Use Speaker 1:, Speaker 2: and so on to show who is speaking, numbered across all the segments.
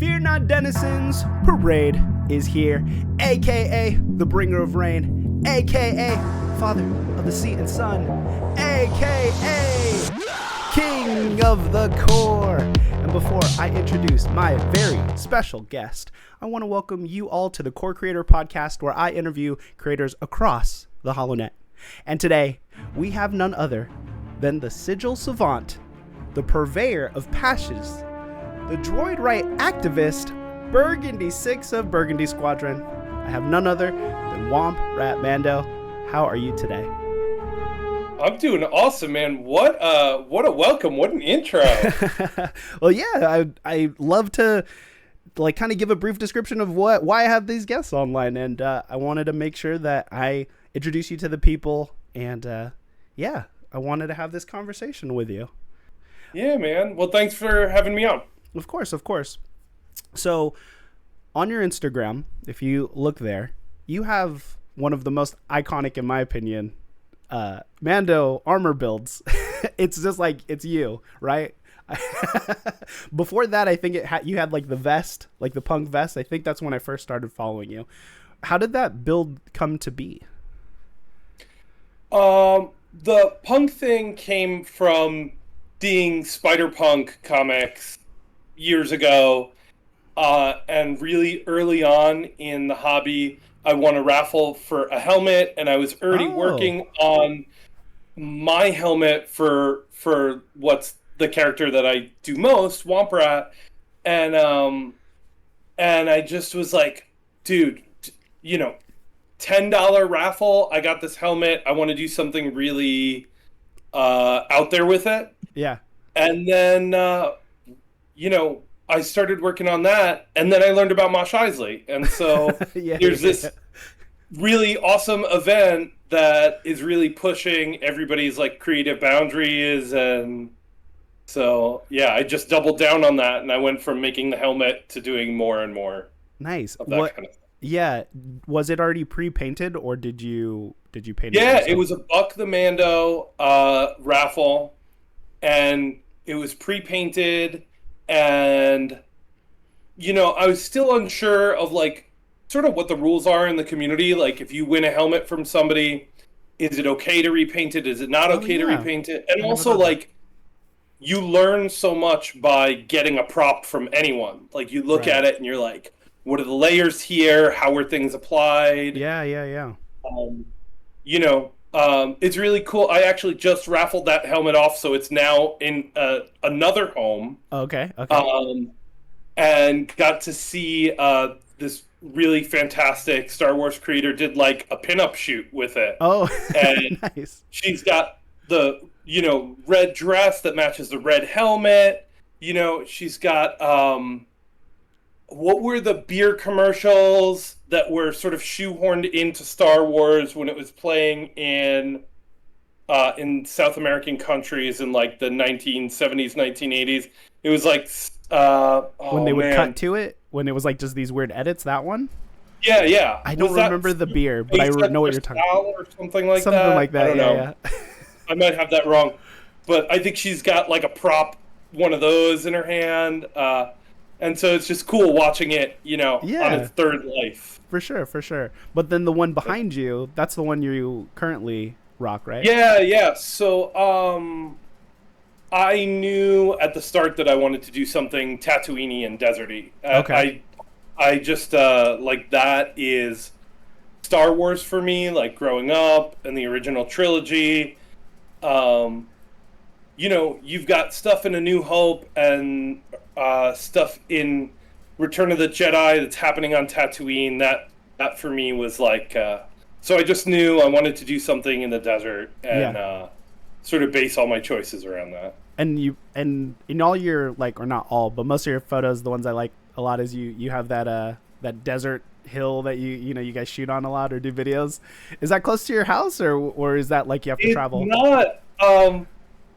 Speaker 1: Fear not, denizens, parade is here, aka the bringer of rain, aka father of the sea and sun, aka king of the core. And before I introduce my very special guest, I want to welcome you all to the Core Creator Podcast, where I interview creators across the HoloNet. And today, we have none other than the sigil savant, the purveyor of patches, the droid right activist, Burgundy 6 of Burgundy Squadron. I have none other than Womprat Mando. How are you today?
Speaker 2: I'm doing awesome, man. What a welcome. What an intro.
Speaker 1: Well, yeah, I love to kind of give a brief description of why I have these guests online, and I wanted to make sure that I introduce you to the people, and I wanted to have this conversation with you.
Speaker 2: Yeah, man. Well, thanks for having me on.
Speaker 1: Of course. So, on your Instagram, if you look there, you have one of the most iconic, in my opinion, Mando armor builds. It's just like, it's you, right? Before that, I think you had like the vest, like the punk vest. I think that's when I first started following you. How did that build come to be?
Speaker 2: The punk thing came from seeing Spider-Punk comics years ago, and really early on in the hobby, I won a raffle for a helmet, and I was already working on my helmet for what's the character that I do most, Womprat, and I just was like, dude, $10 raffle, I got this helmet, I want to do something really out there with it.
Speaker 1: Yeah.
Speaker 2: And then I started working on that, and then I learned about Mosh Isley. And so there's this really awesome event that is really pushing everybody's creative boundaries. And so, yeah, I just doubled down on that, and I went from making the helmet to doing more and more.
Speaker 1: Nice.
Speaker 2: Of that kind of thing.
Speaker 1: Yeah. Was it already pre-painted, or did you paint it?
Speaker 2: Yeah, it was a Buck the Mando raffle, and it was pre-painted. And, I was still unsure of sort of what the rules are in the community. Like, if you win a helmet from somebody, is it okay to repaint it? Is it not okay to repaint it? And also, you learn so much by getting a prop from anyone. Like, you look at it and you're like, what are the layers here? How were things applied?
Speaker 1: Yeah.
Speaker 2: It's really cool. I actually just raffled that helmet off, so it's now in another home.
Speaker 1: Okay.
Speaker 2: And got to see this really fantastic Star Wars creator did a pinup shoot with it.
Speaker 1: Oh,
Speaker 2: and
Speaker 1: nice.
Speaker 2: She's got the red dress that matches the red helmet. She's got what were the beer commercials that were sort of shoehorned into Star Wars when it was playing in South American countries in the 1970s, 1980s? It was
Speaker 1: when they would cut to it, when it was just these weird edits. That one.
Speaker 2: Yeah.
Speaker 1: I don't remember the beer, but I know what you're talking about.
Speaker 2: Or something like that.
Speaker 1: Something like that. I don't know. Yeah.
Speaker 2: I might have that wrong, but I think she's got a prop, one of those in her hand. And so it's just cool watching it, on its third life. For
Speaker 1: sure. But then the one behind you, that's the one you currently rock, right?
Speaker 2: Yeah. So I knew at the start that I wanted to do something Tatooine and deserty.
Speaker 1: Okay.
Speaker 2: I just, that is Star Wars for me, growing up and the original trilogy. You've got stuff in A New Hope and stuff in Return of the Jedi that's happening on Tatooine. That for me was so I just knew I wanted to do something in the desert and sort of base all my choices around that.
Speaker 1: And in all your or not all, but most of your photos, the ones I like a lot is you have that desert hill that you guys shoot on a lot or do videos. Is that close to your house, or is that you have to travel?
Speaker 2: Not.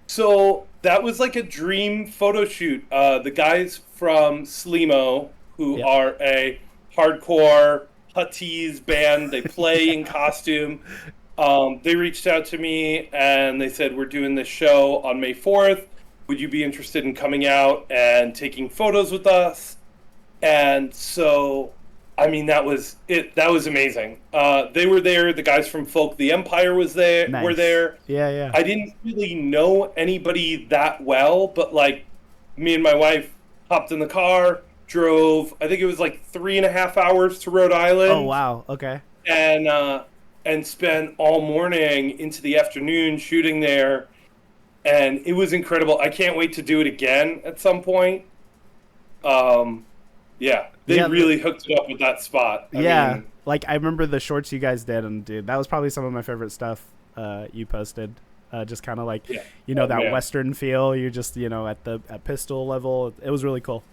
Speaker 2: So that was a dream photo shoot. The guys from Slimo, who are a hardcore Huttese band, they play in costume. They reached out to me and they said, we're doing this show on May 4th. Would you be interested in coming out and taking photos with us? And so, I mean, that was it. That was amazing. They were there. The guys from Folk the Empire was there. Were
Speaker 1: Nice.
Speaker 2: there.
Speaker 1: Yeah, yeah.
Speaker 2: I didn't really know anybody that well, but like, me and my wife hopped in the car, drove. I think it was like 3.5 hours to Rhode
Speaker 1: Oh,
Speaker 2: Island,
Speaker 1: wow. Okay.
Speaker 2: and spent all morning into the afternoon shooting there, and it was incredible. I can't wait to do it again at some point. Um, yeah, they
Speaker 1: Yeah.
Speaker 2: really hooked it up with that spot. I
Speaker 1: Yeah.
Speaker 2: mean,
Speaker 1: Like, I remember the shorts you guys did, and dude, that was probably some of my favorite stuff you posted. Just kind of like,
Speaker 2: yeah. Oh,
Speaker 1: that
Speaker 2: man.
Speaker 1: Western feel. You're just, at pistol level. It was really cool.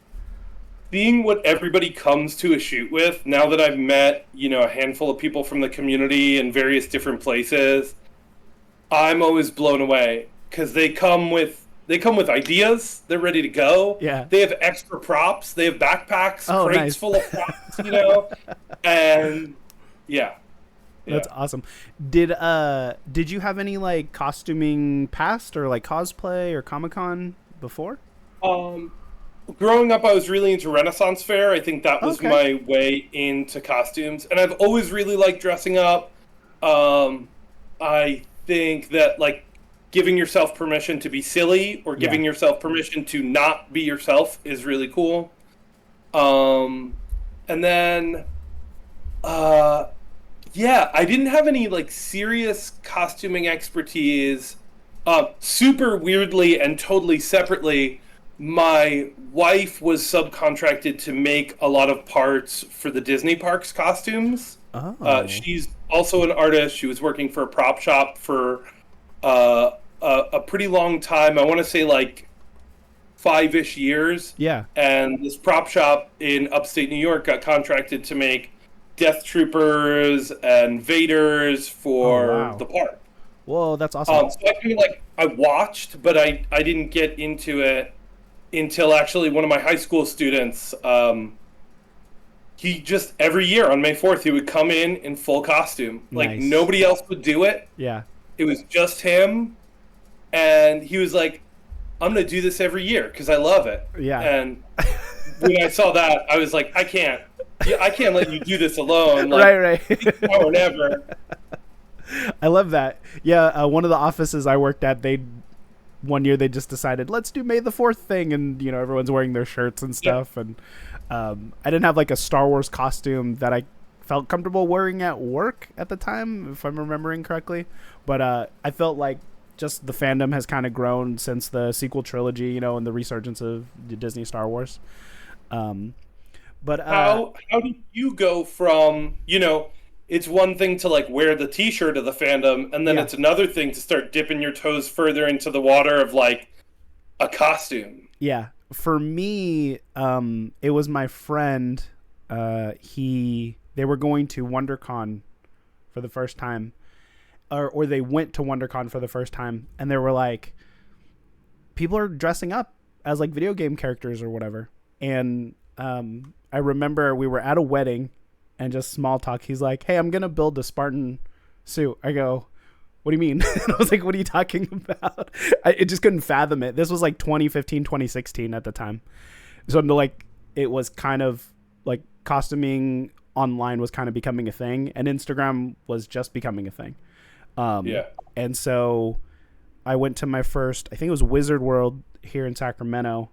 Speaker 2: Seeing what everybody comes to a shoot with, now that I've met, a handful of people from the community in various different places, I'm always blown away because they come with ideas. They're ready to go.
Speaker 1: Yeah.
Speaker 2: They have extra props. They have backpacks,
Speaker 1: Oh,
Speaker 2: crates
Speaker 1: nice.
Speaker 2: full of props, and yeah.
Speaker 1: That's awesome. Did you have any like costuming past or like cosplay or Comic-Con before?
Speaker 2: Um, Growing up, I was really into Renaissance Fair. I think that was
Speaker 1: Okay.
Speaker 2: my way into costumes, and I've always really liked dressing up. I think that like giving yourself permission to be silly or giving
Speaker 1: Yeah.
Speaker 2: yourself permission to not be yourself is really cool. Um, and then, uh, yeah, I didn't have any like serious costuming expertise. Super weirdly and totally separately, my wife was subcontracted to make a lot of parts for the Disney parks costumes.
Speaker 1: Oh.
Speaker 2: She's also an artist. She was working for a prop shop for a pretty long time. I want to say like 5-ish years.
Speaker 1: Yeah.
Speaker 2: And this prop shop in upstate New York got contracted to make Death Troopers and Vaders for
Speaker 1: Oh, wow.
Speaker 2: the park.
Speaker 1: Whoa, that's awesome.
Speaker 2: So I feel like I watched, but I didn't get into it until actually one of my high school students. He just every year on May 4th he would come in full costume. Like
Speaker 1: Nice.
Speaker 2: nobody else would do it.
Speaker 1: Yeah.
Speaker 2: It was just him, and he was like, "I'm gonna do this every year because I love it."
Speaker 1: Yeah.
Speaker 2: And when I saw that, I was like, I can't let you do this alone. Like,
Speaker 1: Right.
Speaker 2: now or never.
Speaker 1: I love that. Yeah, one of the offices I worked at, one year they just decided, let's do May the 4th thing, and everyone's wearing their shirts and stuff. And I didn't have like a Star Wars costume that I felt comfortable wearing at work at the time, if I'm remembering correctly. But I felt like just the fandom has kind of grown since the sequel trilogy, and the resurgence of the Disney Star Wars. But
Speaker 2: How did you go from, it's one thing to like wear the t-shirt of the fandom, and then
Speaker 1: Yeah.
Speaker 2: it's another thing to start dipping your toes further into the water of like a costume.
Speaker 1: Yeah, for me, it was my friend. They were going to WonderCon for the first time, or they went to WonderCon for the first time, and they were like, people are dressing up as like video game characters or whatever. And I remember we were at a wedding, and just small talk. He's like, "Hey, I'm gonna build a Spartan suit." I go, "What do you mean?" And I was like, "What are you talking about?" I just couldn't fathom it. This was like 2015, 2016 at the time. So like, it was kind of like costuming online was kind of becoming a thing, and Instagram was just becoming a thing.
Speaker 2: Yeah.
Speaker 1: And so I went to my first, I think it was Wizard World here in Sacramento,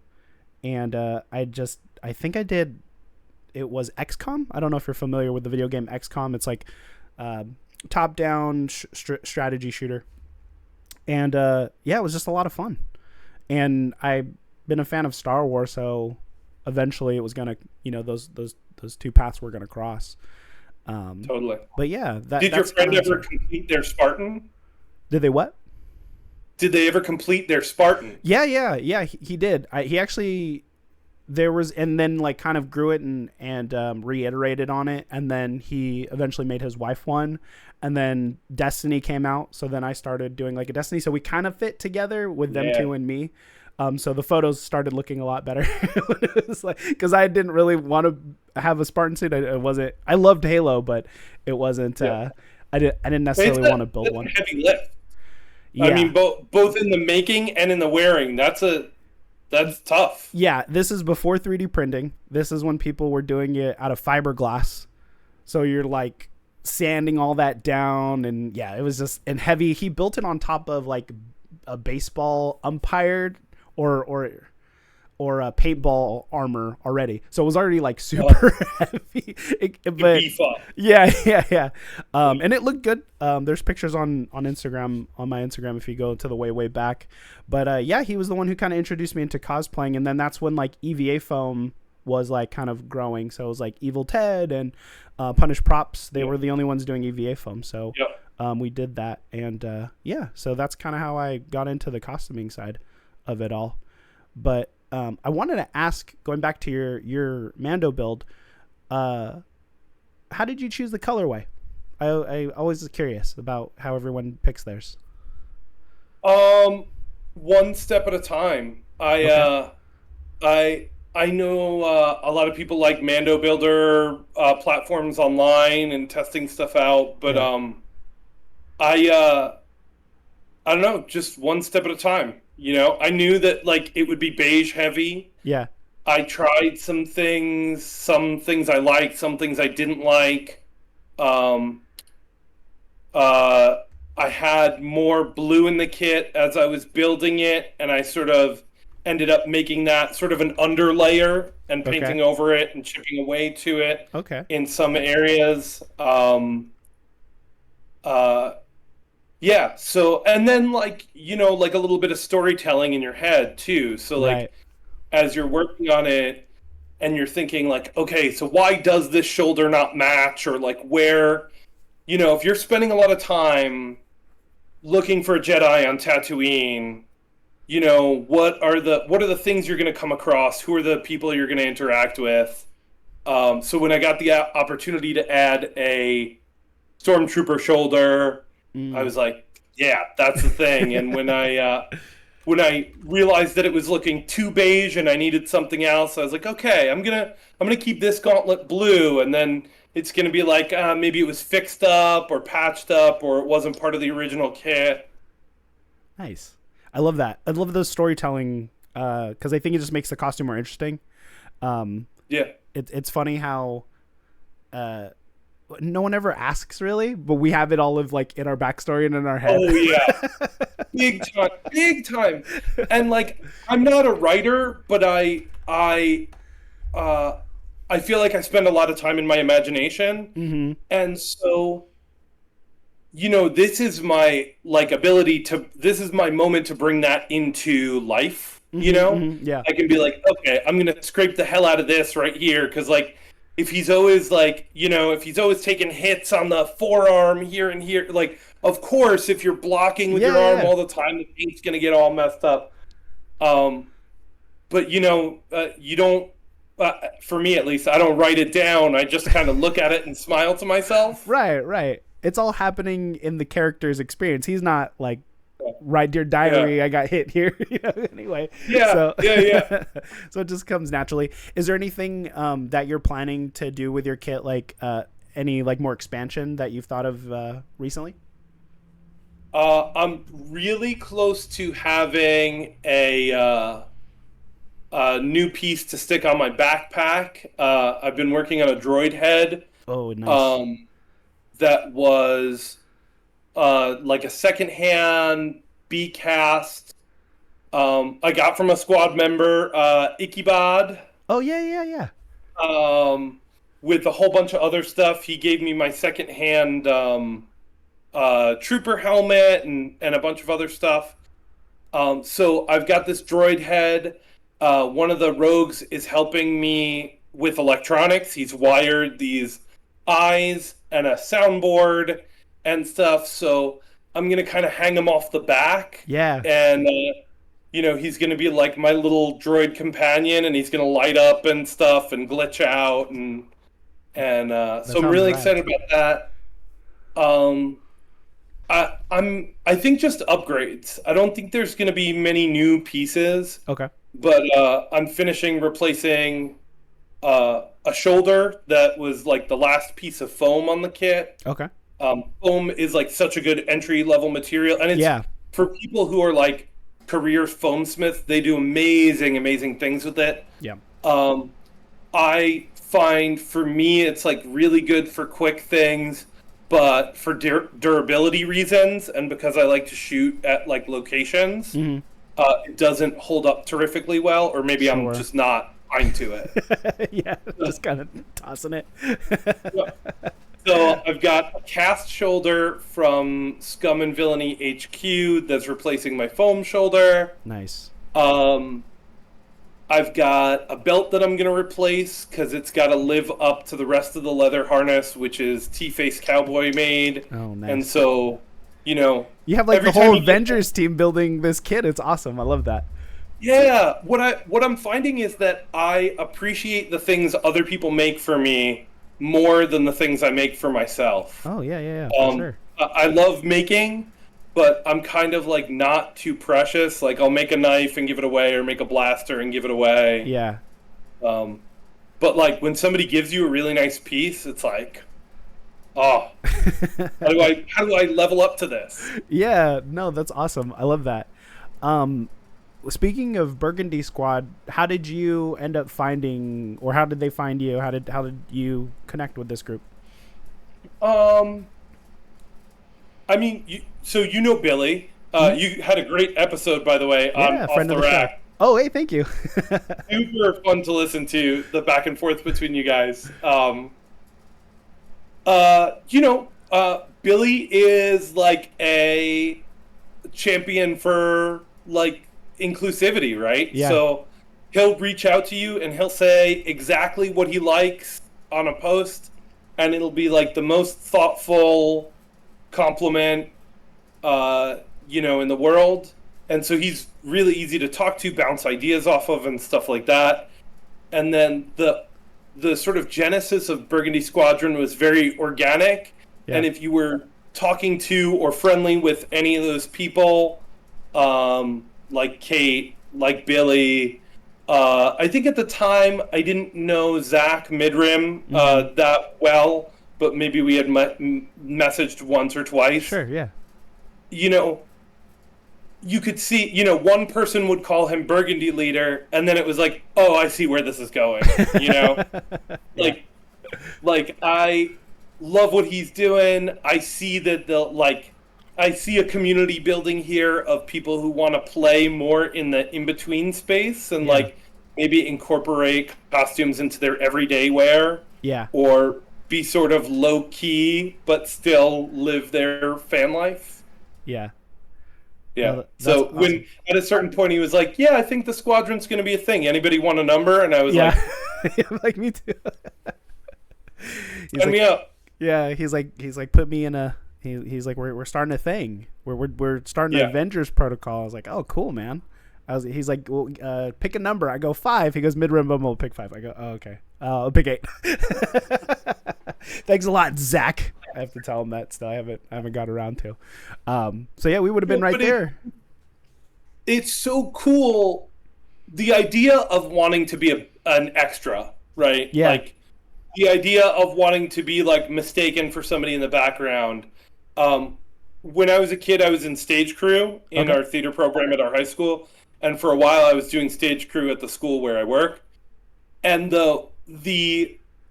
Speaker 1: and I think I did. It was XCOM. I don't know if you're familiar with the video game XCOM. It's like top-down strategy shooter, and yeah, it was just a lot of fun. And I've been a fan of Star Wars, so eventually it was gonna, those two paths were gonna cross.
Speaker 2: Totally.
Speaker 1: But yeah,
Speaker 2: Did your friend ever complete their Spartan?
Speaker 1: Did they what?
Speaker 2: Did they ever complete their Spartan?
Speaker 1: Yeah. He did. He actually. There was, and then like kind of grew it and reiterated on it, and then he eventually made his wife one, and then Destiny came out, so then I started doing like a Destiny, so we kind of fit together with them two and me. So the photos started looking a lot better. It was like, because I didn't really want to have a Spartan suit. I loved Halo, but it wasn't.
Speaker 2: Yeah.
Speaker 1: I didn't necessarily want to build
Speaker 2: That's
Speaker 1: one.
Speaker 2: a heavy lift.
Speaker 1: Yeah.
Speaker 2: I mean, both in the making and in the wearing. That's a That's tough.
Speaker 1: Yeah, this is before 3D printing. This is when people were doing it out of fiberglass. So you're like sanding all that down, and yeah, it was just and heavy. He built it on top of like a baseball umpire or a paintball armor already, so it was already like super heavy. But yeah. And it looked good. There's pictures on Instagram, on my Instagram, if you go to the way back. But yeah, he was the one who kind of introduced me into cosplaying, and then that's when like EVA foam was like kind of growing. So it was like Evil Ted and Punish Props. They were the only ones doing EVA foam. So we did that, and yeah, so that's kind of how I got into the costuming side of it all. But I wanted to ask, going back to your Mando build, how did you choose the colorway? I always was curious about how everyone picks theirs.
Speaker 2: One step at a time. I know a lot of people like Mando Builder platforms online and testing stuff out, but I don't know, just one step at a time. You know, I knew that like it would be beige heavy.
Speaker 1: Yeah.
Speaker 2: I tried some things I liked, some things I didn't like. I had more blue in the kit as I was building it, and I sort of ended up making that sort of an underlayer and painting over it and chipping away to it in some areas. Yeah, so, and then, like, you know, like a little bit of storytelling in your head, too. So, like, as you're working on it and you're thinking, like, okay, so why does this shoulder not match? Or, like, where, you know, if you're spending a lot of time looking for a Jedi on Tatooine, you know, what are the things you're going to come across? Who are the people you're going to interact with? So when I got the opportunity to add a Stormtrooper shoulder, I was like, yeah, that's the thing. And when I realized that it was looking too beige and I needed something else, I was like, okay, I'm gonna keep this gauntlet blue, and then it's gonna be like maybe it was fixed up or patched up or it wasn't part of the original kit.
Speaker 1: Nice. I love that. I love the storytelling because I think it just makes the costume more interesting. It's funny how no one ever asks really, but we have it all of like in our backstory and in our head.
Speaker 2: Oh yeah. big time. And like, I'm not a writer, but I feel like I spend a lot of time in my imagination. Mm-hmm. And so, you know, this is my like this is my moment to bring that into life, you know? Mm-hmm. Yeah. I can be like, okay, I'm going to scrape the hell out of this right here. 'Cause like, if he's always like, you know, if he's always taking hits on the forearm here and here, like, of course, if you're blocking with your arm all the time, the paint's going to get all messed up. But, you know, you don't, for me at least, I don't write it down. I just kind of look at it and smile to myself.
Speaker 1: Right. It's all happening in the character's experience. He's not like, write your diary, I got hit here, you know, anyway. So it just comes naturally. Is there anything that you're planning to do with your kit, like any like more expansion that you've thought of recently?
Speaker 2: I'm really close to having a new piece to stick on my backpack. I've been working on a droid head.
Speaker 1: Oh, nice.
Speaker 2: That was like a secondhand B-cast I got from a squad member, Ikibad.
Speaker 1: Oh, yeah.
Speaker 2: With a whole bunch of other stuff. He gave me my secondhand trooper helmet and a bunch of other stuff. So I've got this droid head. One of the rogues is helping me with electronics. He's wired these eyes and a soundboard and stuff, so I'm gonna kind of hang him off the back. Yeah. And you know, he's gonna be like my little droid companion, and he's gonna light up and stuff and glitch out, and so I'm really excited about that. I think just upgrades. I don't think there's gonna be many new pieces. Okay. But I'm finishing replacing a shoulder that was like the last piece of foam on the kit. Okay. Foam is like such a good entry level material, and it's for people who are like career foamsmith. They do amazing things with it.
Speaker 1: Yeah.
Speaker 2: I find for me it's like really good for quick things, but for durability reasons and because I like to shoot at like locations, it doesn't hold up terrifically well, or maybe I'm
Speaker 1: Sure.
Speaker 2: just not fine to it.
Speaker 1: Yeah, just kind of tossing it.
Speaker 2: So I've got a cast shoulder from Scum and Villainy HQ that's replacing my foam shoulder.
Speaker 1: Nice.
Speaker 2: I've got a belt that I'm going to replace because it's got to live up to the rest of the leather harness, which is T-Face Cowboy made.
Speaker 1: Oh, nice.
Speaker 2: And so, you know...
Speaker 1: You have like
Speaker 2: every
Speaker 1: the whole
Speaker 2: time you get-
Speaker 1: Avengers team building this kit. It's awesome. I love that.
Speaker 2: Yeah, what I'm finding is that I appreciate the things other people make for me more than the things I make for myself.
Speaker 1: Oh, yeah, for sure.
Speaker 2: I love making, but I'm kind of like not too precious. Like I'll make a knife and give it away, or make a blaster and give it away.
Speaker 1: Yeah.
Speaker 2: But like when somebody gives you a really nice piece, it's like, oh, how do I level up to this?
Speaker 1: Yeah, no, that's awesome. I love that. Speaking of Burgundy Squad, how did you end up finding, or how did they find you? How did you connect with this group?
Speaker 2: I mean, you know Billy. You had a great episode, by the way, on Off
Speaker 1: friend
Speaker 2: the
Speaker 1: of the show.
Speaker 2: Rack.
Speaker 1: Oh, hey, thank you.
Speaker 2: Super fun to listen to, the back and forth between you guys. Billy is like a champion for like inclusivity, right?
Speaker 1: Yeah.
Speaker 2: So he'll reach out to you and he'll say exactly what he likes on a post, and it'll be like the most thoughtful compliment, in the world. And so he's really easy to talk to, bounce ideas off of, and stuff like that. And then the sort of genesis of Burgundy Squadron was very organic.
Speaker 1: Yeah.
Speaker 2: And if you were talking to or friendly with any of those people, like Kate, like Billy, I think at the time I didn't know Zach Midrim that well, but maybe we had messaged once or twice.
Speaker 1: Sure, yeah.
Speaker 2: You could see, one person would call him Burgundy Leader, and then it was like, oh, I see where this is going,
Speaker 1: Yeah.
Speaker 2: Like, I love what he's doing. I see that I see a community building here of people who want to play more in the in-between space and, maybe incorporate costumes into their everyday wear.
Speaker 1: Yeah.
Speaker 2: Or be sort of low-key, but still live their fan life.
Speaker 1: Yeah.
Speaker 2: Yeah.
Speaker 1: Well,
Speaker 2: So
Speaker 1: awesome.
Speaker 2: when at a certain point he was like, "Yeah, I think the squadron's going to be a thing. Anybody want a number?" And I was like,
Speaker 1: like me too.
Speaker 2: "Sign me up."
Speaker 1: Yeah, he's like put me in a. He's like we're starting a thing. We're starting an Avengers protocol. I was like, oh, cool, man. He's like, well, pick a number. I go 5. He goes, Midrim will pick 5. I go, oh, okay. I'll pick 8. Thanks a lot, Zach. I have to tell him that still. I haven't got around to. So yeah, we would have been right there.
Speaker 2: It's so cool. The idea of wanting to be an extra, right?
Speaker 1: Yeah.
Speaker 2: Like the idea of wanting to be like mistaken for somebody in the background. When I was a kid, I was in stage crew in our theater program at our high school. And for a while I was doing stage crew at the school where I work. And the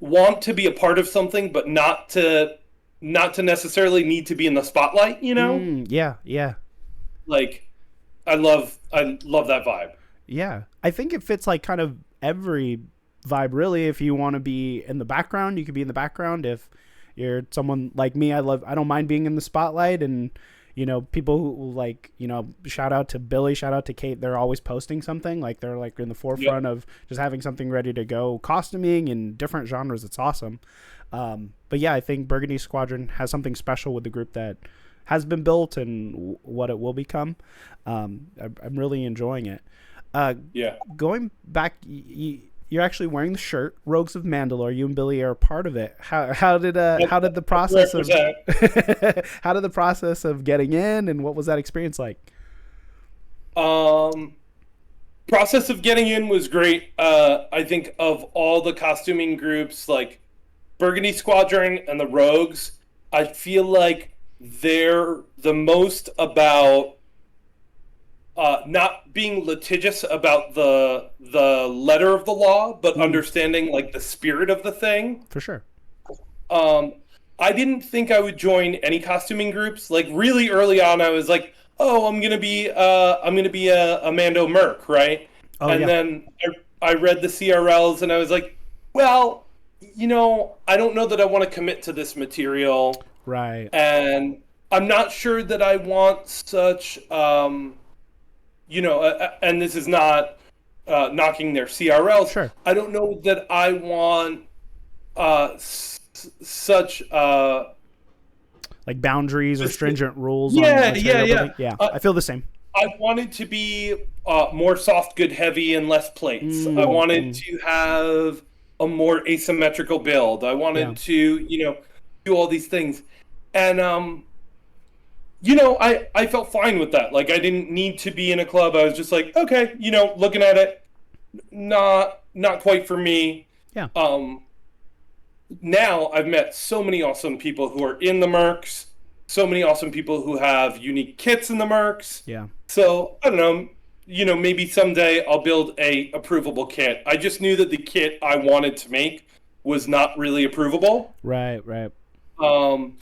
Speaker 2: want to be a part of something, but not to necessarily need to be in the spotlight,
Speaker 1: Yeah.
Speaker 2: Like I love that vibe.
Speaker 1: Yeah. I think it fits like kind of every vibe, really. If you want to be in the background, you could be in the background. If you're someone like me, I don't mind being in the spotlight. And people who like, shout out to Billy, shout out to Kate. They're always posting something. Like they're like in the forefront of just having something ready to go. Costuming in different genres. It's awesome. But yeah, I think Burgundy Squadron has something special with the group that has been built and what it will become. I'm really enjoying it. Going back, you're actually wearing the shirt, Rogues of Mandalore. You and Billy are a part of it. How did the process of getting in, and what was that experience like?
Speaker 2: Process of getting in was great. I think of all the costuming groups, like Burgundy Squadron and the Rogues, I feel like they're the most about not being litigious about the letter of the law, but understanding like the spirit of the thing.
Speaker 1: For sure.
Speaker 2: I didn't think I would join any costuming groups. Like really early on, I was like, "Oh, I'm gonna be a Mando Merc, right?"
Speaker 1: Oh,
Speaker 2: And
Speaker 1: yeah.
Speaker 2: then I read the CRLs, and I was like, "Well, I don't know that I want to commit to this material,
Speaker 1: Right.
Speaker 2: and I'm not sure that I want such, and this is not knocking their CRLs.
Speaker 1: Sure.
Speaker 2: I don't know that I want such."
Speaker 1: Like boundaries or stringent rules on
Speaker 2: Yeah,
Speaker 1: material
Speaker 2: yeah.
Speaker 1: building. Yeah, I feel the same.
Speaker 2: I wanted to be more soft, good, heavy, and less plates. I wanted to have a more asymmetrical build. I wanted
Speaker 1: Yeah.
Speaker 2: to, do all these things. And, I felt fine with that. Like, I didn't need to be in a club. I was just like, okay, looking at it, not quite for me.
Speaker 1: Yeah.
Speaker 2: Now I've met so many awesome people who are in the Mercs, so many awesome people who have unique kits in the Mercs.
Speaker 1: Yeah.
Speaker 2: So I don't know, maybe someday I'll build a approvable kit. I just knew that the kit I wanted to make was not really approvable.
Speaker 1: Right. Right.
Speaker 2: And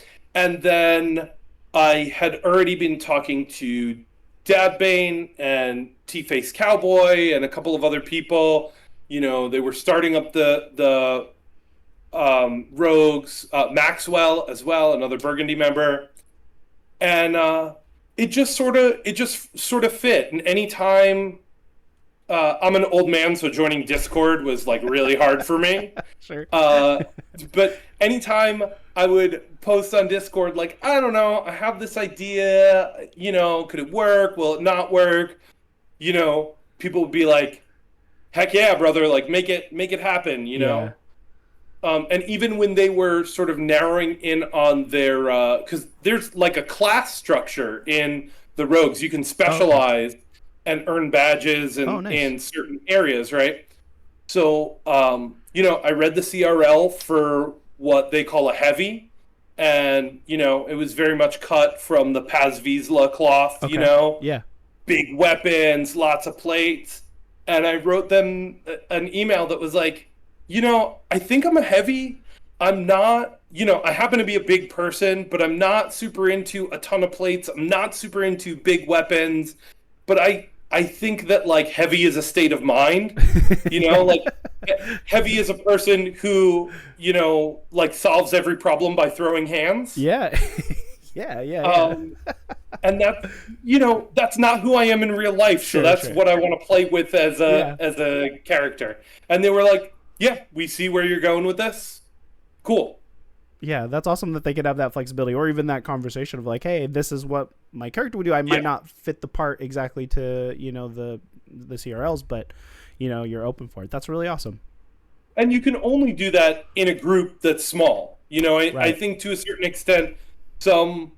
Speaker 2: then I had already been talking to Dadbane and T-Face Cowboy and a couple of other people. They were starting up the Rogues, Maxwell as well, another Burgundy member, and it just sort of fit. And anytime I'm an old man, so joining Discord was like really hard for me.
Speaker 1: Sure.
Speaker 2: But anytime I would post on Discord, like, I don't know, I have this idea, could it work? Will it not work? People would be like, heck yeah, brother, like make it happen,
Speaker 1: Yeah.
Speaker 2: And even when they were sort of narrowing in on their, because there's like a class structure in the Rogues, you can specialize and earn badges in certain areas, right? So, I read the CRL for what they call a heavy, and it was very much cut from the Paz Vizsla cloth,
Speaker 1: Yeah.
Speaker 2: big weapons, lots of plates, and I wrote them an email that was like, I think I'm a heavy. I'm not, I happen to be a big person, but I'm not super into a ton of plates. I'm not super into big weapons, but I think that like heavy is a state of mind, like heavy is a person who, like solves every problem by throwing hands.
Speaker 1: Yeah. Yeah.
Speaker 2: And that's not who I am in real life. So that's what I want to play with as a character. And they were like, yeah, we see where you're going with this. Cool.
Speaker 1: Yeah, that's awesome that they could have that flexibility, or even that conversation of like, hey, this is what my character would do. I might not fit the part exactly to, the CRLs, but, you're open for it. That's really awesome.
Speaker 2: And you can only do that in a group that's small.
Speaker 1: Right.
Speaker 2: I think to a certain extent, some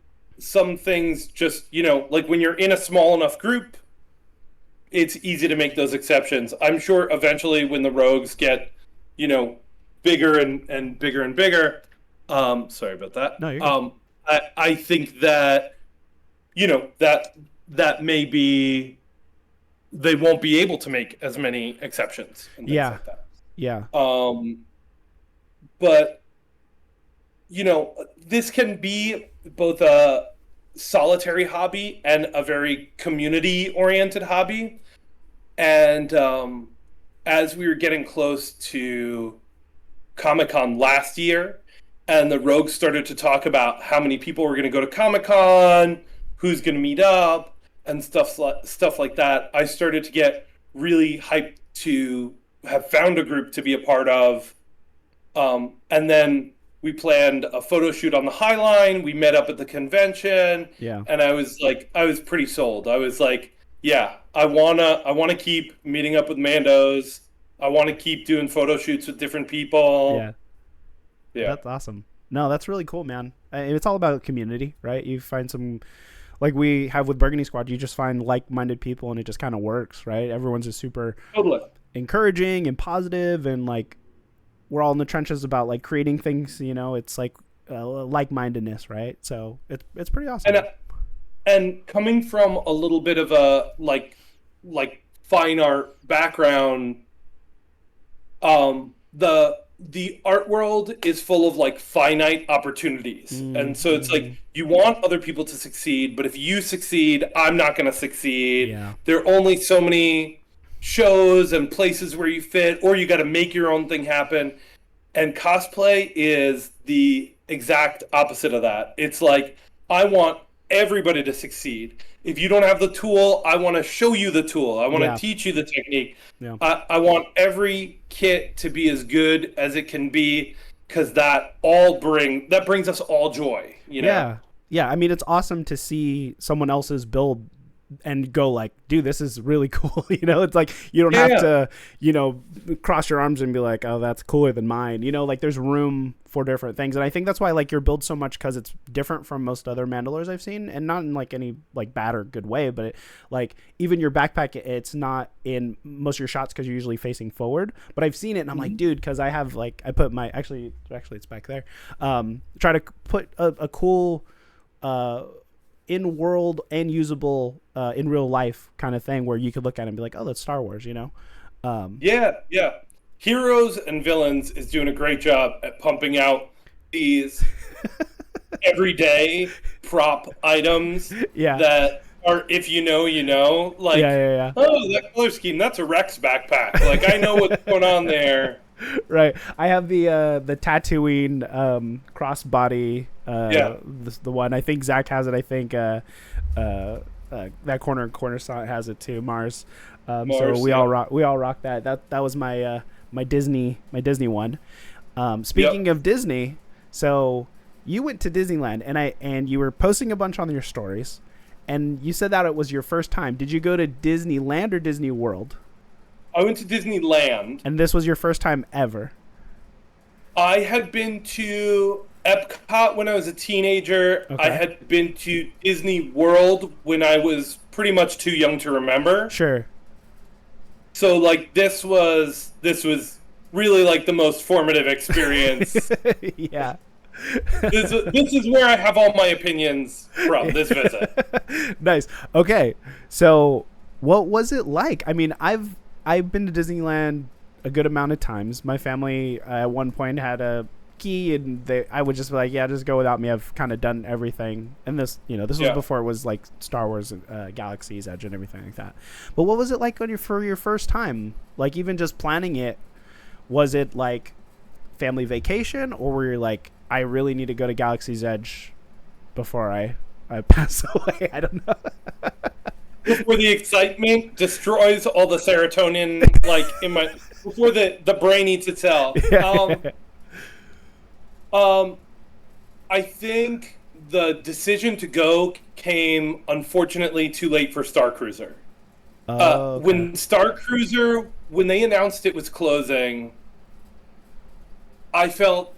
Speaker 2: things just, like when you're in a small enough group, it's easy to make those exceptions. I'm sure eventually when the Rogues get, bigger and bigger and bigger. Sorry about that.
Speaker 1: No, you're good.
Speaker 2: I think that, that maybe they won't be able to make as many exceptions and things like that.
Speaker 1: Yeah.
Speaker 2: But, this can be both a solitary hobby and a very community-oriented hobby. And as we were getting close to Comic-Con last year, and the Rogues started to talk about how many people were going to go to Comic-Con, who's going to meet up, and stuff like that, I started to get really hyped to have found a group to be a part of. And then we planned a photo shoot on the High Line. We met up at the convention.
Speaker 1: Yeah.
Speaker 2: And I was pretty sold. I was like, yeah, I wanna keep meeting up with Mandos. I want to keep doing photo shoots with different people. Yeah.
Speaker 1: That's awesome. No, that's really cool, man. It's all about community, right? You find some, like we have with Burgundy Squad, you just find like-minded people and it just kind of works, right? Everyone's just super encouraging and positive, and like we're all in the trenches about like creating things, it's like like-mindedness, right? So it's pretty awesome.
Speaker 2: And and coming from a little bit of a like fine art background, the art world is full of like finite opportunities. And so it's like you want other people to succeed, but if you succeed, I'm not going to succeed.
Speaker 1: Yeah.
Speaker 2: There are only so many shows and places where you fit, or you got to make your own thing happen. And cosplay is the exact opposite of that. It's like, I want everybody to succeed. If you don't have the tool, I want to show you the tool. I want to teach you the technique.
Speaker 1: Yeah.
Speaker 2: I want every kit to be as good as it can be, because that brings us all joy. You know?
Speaker 1: Yeah. Yeah. I mean, it's awesome to see someone else's build and go like, dude, this is really cool. You know, it's like, you don't have to, you know, cross your arms and be like, oh, that's cooler than mine. You know, like there's room for different things. And I think that's why I like your build so much, because it's different from most other Mandalores I've seen, and not in like any like bad or good way, but like even your backpack, it's not in most of your shots because you're usually facing forward, but I've seen it and I'm like, dude, because I have like, I put my, actually it's back there. Try to put a cool, in world and usable in real life kind of thing where you could look at it and be like, oh, that's Star Wars, you know?
Speaker 2: Yeah. Heroes and Villains is doing a great job at pumping out these everyday prop items that are, if you know, you know. Like, oh, that color scheme, that's a Rex backpack. Like, I know what's going on there.
Speaker 1: Right. I have the Tatooine crossbody, the one. I think Zach has it. I think that corner slot has it too. Mars. So we all rock that. That was my my Disney one. Speaking of Disney, so you went to Disneyland and you were posting a bunch on your stories, and you said that it was your first time. Did you go to Disneyland or Disney World?
Speaker 2: I went to Disneyland.
Speaker 1: And this was your first time ever?
Speaker 2: I had been to Epcot when I was a teenager. Okay. I had been to Disney World when I was pretty much too young to remember.
Speaker 1: Sure.
Speaker 2: So, like, this was really, like, the most formative experience.
Speaker 1: Yeah.
Speaker 2: This is where I have all my opinions from, this visit.
Speaker 1: Nice. Okay. So, what was it like? I mean, I've been to Disneyland a good amount of times. My family at one point had a key, and I would just be like, yeah, just go without me. I've kind of done everything. And this was before it was like Star Wars, Galaxy's Edge and everything like that. But what was it like for your first time? Like, even just planning it, was it like family vacation, or were you like, I really need to go to Galaxy's Edge before I pass away? I don't know.
Speaker 2: Before the excitement destroys all the serotonin, like before the brain eats itself. I think the decision to go came unfortunately too late for Star Cruiser. Okay. When Star Cruiser, when they announced it was closing, I felt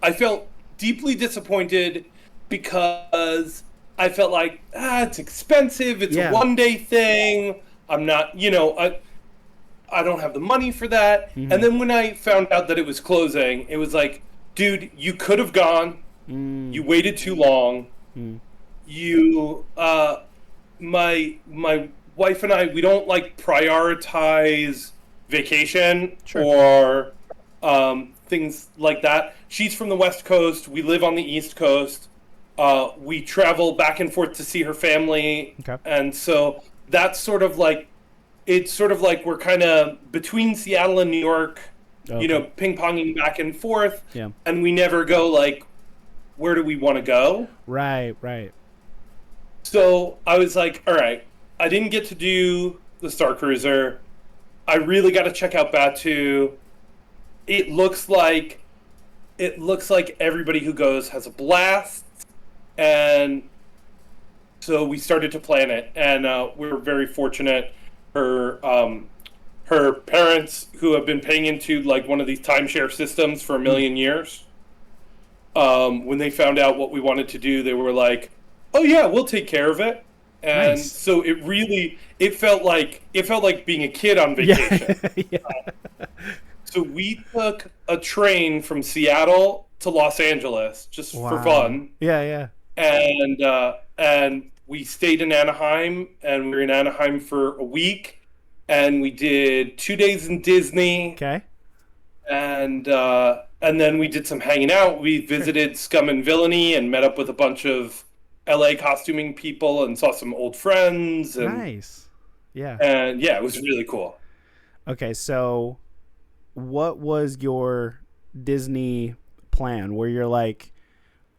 Speaker 2: deeply disappointed, because I felt like, it's expensive. It's a one-day thing. I'm not, I don't have the money for that. Mm-hmm. And then when I found out that it was closing, it was like, dude, you could have gone. You waited too long. You, my wife and I, we don't like prioritize vacation or things like that. She's from the West Coast. We live on the East Coast. We travel back and forth to see her family. Okay. And so that's sort of like, it's sort of like we're kind of between Seattle and New York, ping-ponging back and forth. Yeah. And we never go like, where do we want to go? Right. So I was like, all right, I didn't get to do the Star Cruiser. I really got to check out Batuu. It looks like everybody who goes has a blast. And so we started to plan it, and we were very fortunate. Her parents, who have been paying into like one of these timeshare systems for a million years, when they found out what we wanted to do, they were like, "Oh yeah, we'll take care of it." And so it felt like being a kid on vacation. Yeah. So we took a train from Seattle to Los Angeles just for fun. Yeah. And we stayed in Anaheim, and we were in Anaheim for a week, and we did 2 days in Disney.
Speaker 1: Okay.
Speaker 2: And then we did some hanging out. We visited Scum and Villainy and met up with a bunch of LA costuming people and saw some old friends. And,
Speaker 1: Nice. Yeah.
Speaker 2: And yeah, it was really cool.
Speaker 1: Okay, so what was your Disney plan? Where you're like,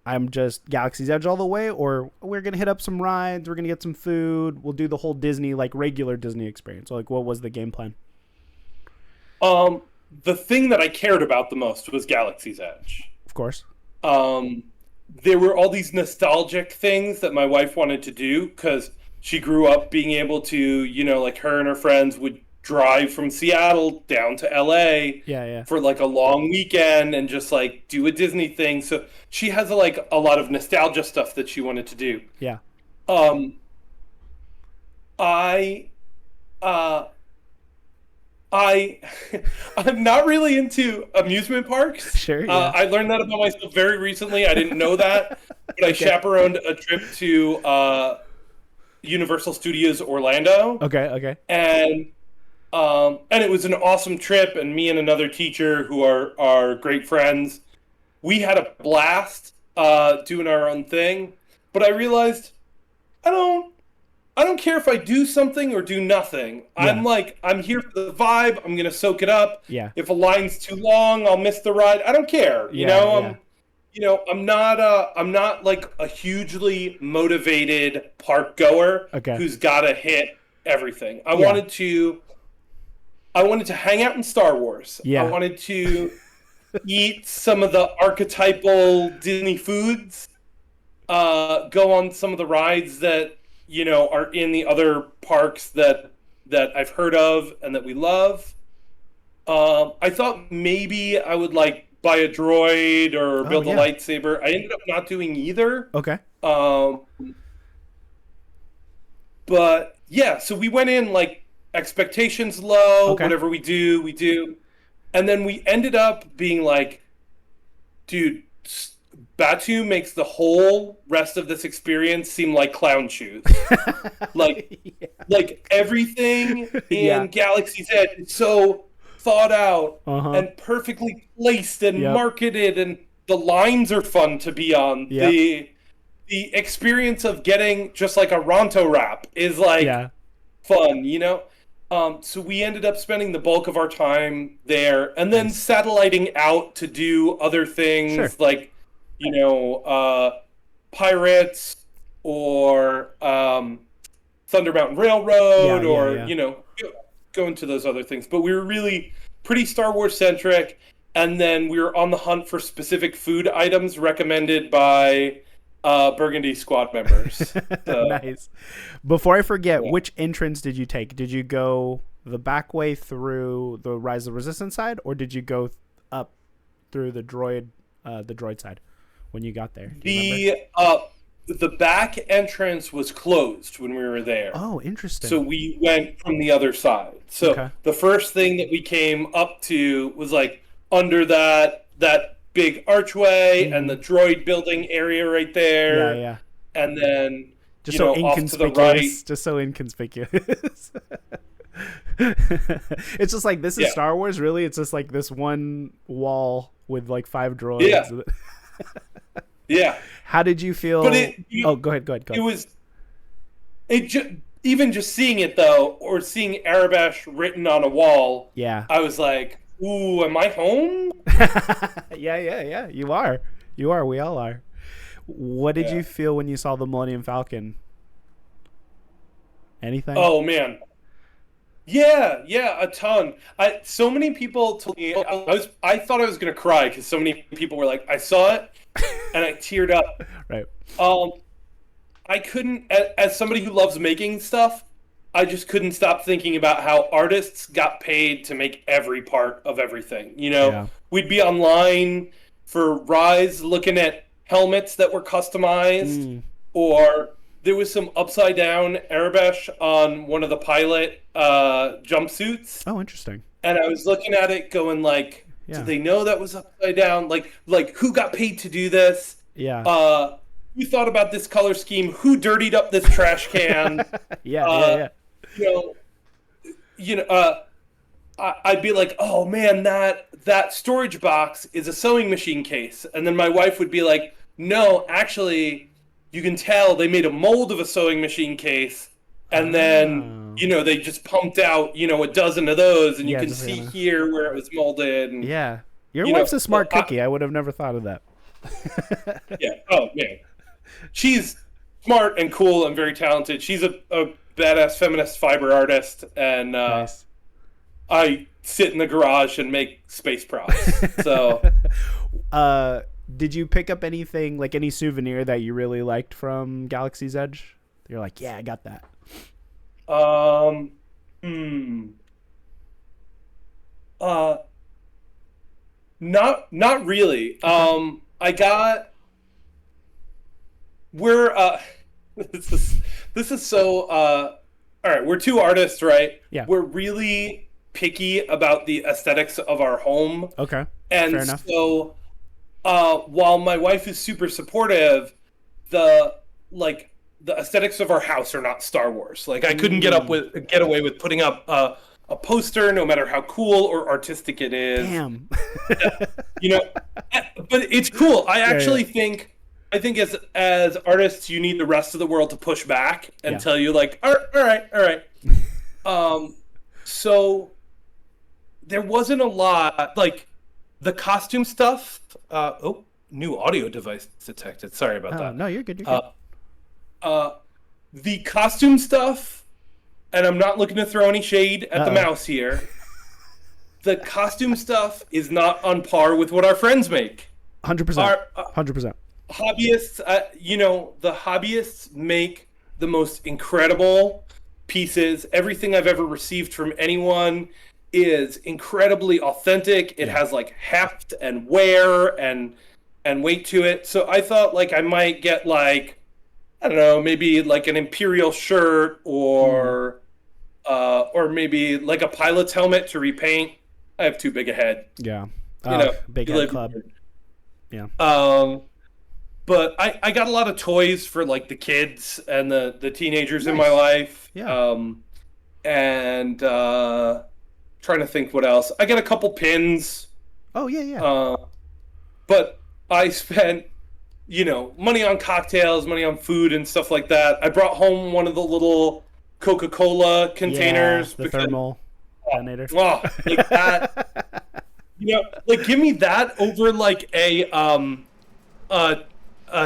Speaker 1: I'm just Galaxy's Edge all the way, or we're gonna hit up some rides, we're gonna get some food, we'll do the whole Disney, like regular Disney experience. Like, what was the game plan?
Speaker 2: The thing that I cared about the most was Galaxy's Edge.
Speaker 1: Of course.
Speaker 2: There were all these nostalgic things that my wife wanted to do because she grew up being able to, like her and her friends would drive from Seattle down to LA for like a long weekend and just like do a Disney thing. So she has a lot of nostalgia stuff that she wanted to do.
Speaker 1: Yeah.
Speaker 2: I'm not really into amusement parks.
Speaker 1: Sure. Yeah.
Speaker 2: I learned that about myself very recently. I didn't know that, but I chaperoned a trip to Universal Studios Orlando.
Speaker 1: Okay.
Speaker 2: And it was an awesome trip. And me and another teacher who are great friends, we had a blast doing our own thing. But I realized I don't care if I do something or do nothing. Yeah. I'm here for the vibe. I'm gonna soak it up.
Speaker 1: Yeah.
Speaker 2: If a line's too long, I'll miss the ride. I don't care. I'm not like a hugely motivated park goer who's gotta hit everything. I wanted to hang out in Star Wars.
Speaker 1: Yeah.
Speaker 2: I wanted to eat some of the archetypal Disney foods. Go on some of the rides that are in the other parks that I've heard of and that we love. I thought maybe I would buy a droid or build a lightsaber. I ended up not doing either.
Speaker 1: Okay.
Speaker 2: But yeah, so we went in expectations low.
Speaker 1: Okay.
Speaker 2: Whatever we do. And then we ended up being like, dude, Batuu makes the whole rest of this experience seem like clown shoes. Like everything in Galaxy's Edge is so thought out and perfectly placed and marketed, and the lines are fun to be on. Yep. The experience of getting just like a Ronto wrap is fun, So we ended up spending the bulk of our time there, and then satelliting out to do other things Pirates or Thunder Mountain Railroad go into those other things. But we were really pretty Star Wars centric, and then we were on the hunt for specific food items recommended by Burgundy Squad members. So,
Speaker 1: nice. Before I forget, which entrance did you take? Did you go the back way through the Rise of Resistance side, or did you go up through the droid side? When you got there,
Speaker 2: the back entrance was closed when we were there.
Speaker 1: Oh, interesting.
Speaker 2: So we went from the other side. So the first thing that we came up to was under that big archway and the droid building area right there.
Speaker 1: Yeah.
Speaker 2: And then
Speaker 1: just so
Speaker 2: inconspicuous.
Speaker 1: Off to the right. Just so inconspicuous. It's just like, this is Star Wars, really. It's just like this one wall with 5 droids.
Speaker 2: Yeah. Yeah.
Speaker 1: How did you feel? Go ahead.
Speaker 2: It was even just seeing it though, or seeing Arabesh written on a wall.
Speaker 1: Yeah.
Speaker 2: I was like, "Ooh, am I home?"
Speaker 1: Yeah. You are. We all are. What did you feel when you saw the Millennium Falcon? Anything?
Speaker 2: Oh man. Yeah, a ton. So many people told me I thought I was gonna cry because so many people were like, I saw it and I teared up.
Speaker 1: Right.
Speaker 2: I couldn't, as somebody who loves making stuff, I just couldn't stop thinking about how artists got paid to make every part of everything. We'd be online for Rise looking at helmets that were customized, or there was some upside down Arabesh on one of the pilot jumpsuits.
Speaker 1: Oh, interesting.
Speaker 2: And I was looking at it going do they know that was upside down? Like who got paid to do this?
Speaker 1: Yeah.
Speaker 2: who thought about this color scheme? Who dirtied up this trash can?
Speaker 1: Yeah.
Speaker 2: You know, I'd be like, oh man, that storage box is a sewing machine case. And then my wife would be like, no, actually, you can tell they made a mold of a sewing machine case. And then, they just pumped out, a dozen of those. And you can see here where it was molded. And,
Speaker 1: yeah. Your wife's a smart cookie. I would have never thought of that.
Speaker 2: Yeah. Oh, man. She's smart and cool and very talented. She's a badass feminist fiber artist. And
Speaker 1: nice.
Speaker 2: I sit in the garage and make space props. So,
Speaker 1: did you pick up anything, like any souvenir that you really liked from Galaxy's Edge? You're like, yeah, I got that.
Speaker 2: Not really. I got. This is so. All right, we're two artists, right?
Speaker 1: Yeah.
Speaker 2: We're really picky about the aesthetics of our home.
Speaker 1: Okay.
Speaker 2: And
Speaker 1: fair enough.
Speaker 2: So, while my wife is super supportive, the aesthetics of our house are not Star Wars. Like I couldn't get away with putting up a poster, no matter how cool or artistic it is.
Speaker 1: Damn.
Speaker 2: But it's cool. I actually think as artists, you need the rest of the world to push back and tell you like, all right. So there wasn't a lot like the costume stuff. New audio device detected. Sorry about that.
Speaker 1: No, you're good. You're good.
Speaker 2: The costume stuff, and I'm not looking to throw any shade at the mouse here. The costume stuff is not on par with what our friends make.
Speaker 1: 100%. 100%.
Speaker 2: Hobbyists, the hobbyists make the most incredible pieces. Everything I've ever received from anyone is incredibly authentic. It has like heft and wear and weight to it. So I thought like I might get like, I don't know, maybe like an Imperial shirt or maybe like a pilot's helmet to repaint. I have too big a head.
Speaker 1: Yeah. Big head club. Yeah.
Speaker 2: But I got a lot of toys for like the kids and the teenagers in my life.
Speaker 1: Yeah.
Speaker 2: And trying to think what else. I got a couple pins.
Speaker 1: Oh yeah.
Speaker 2: But I spent money on cocktails, money on food and stuff like that. I brought home one of the little Coca-Cola containers.
Speaker 1: The thermal detonator.
Speaker 2: Oh, like that. Like give me that over like a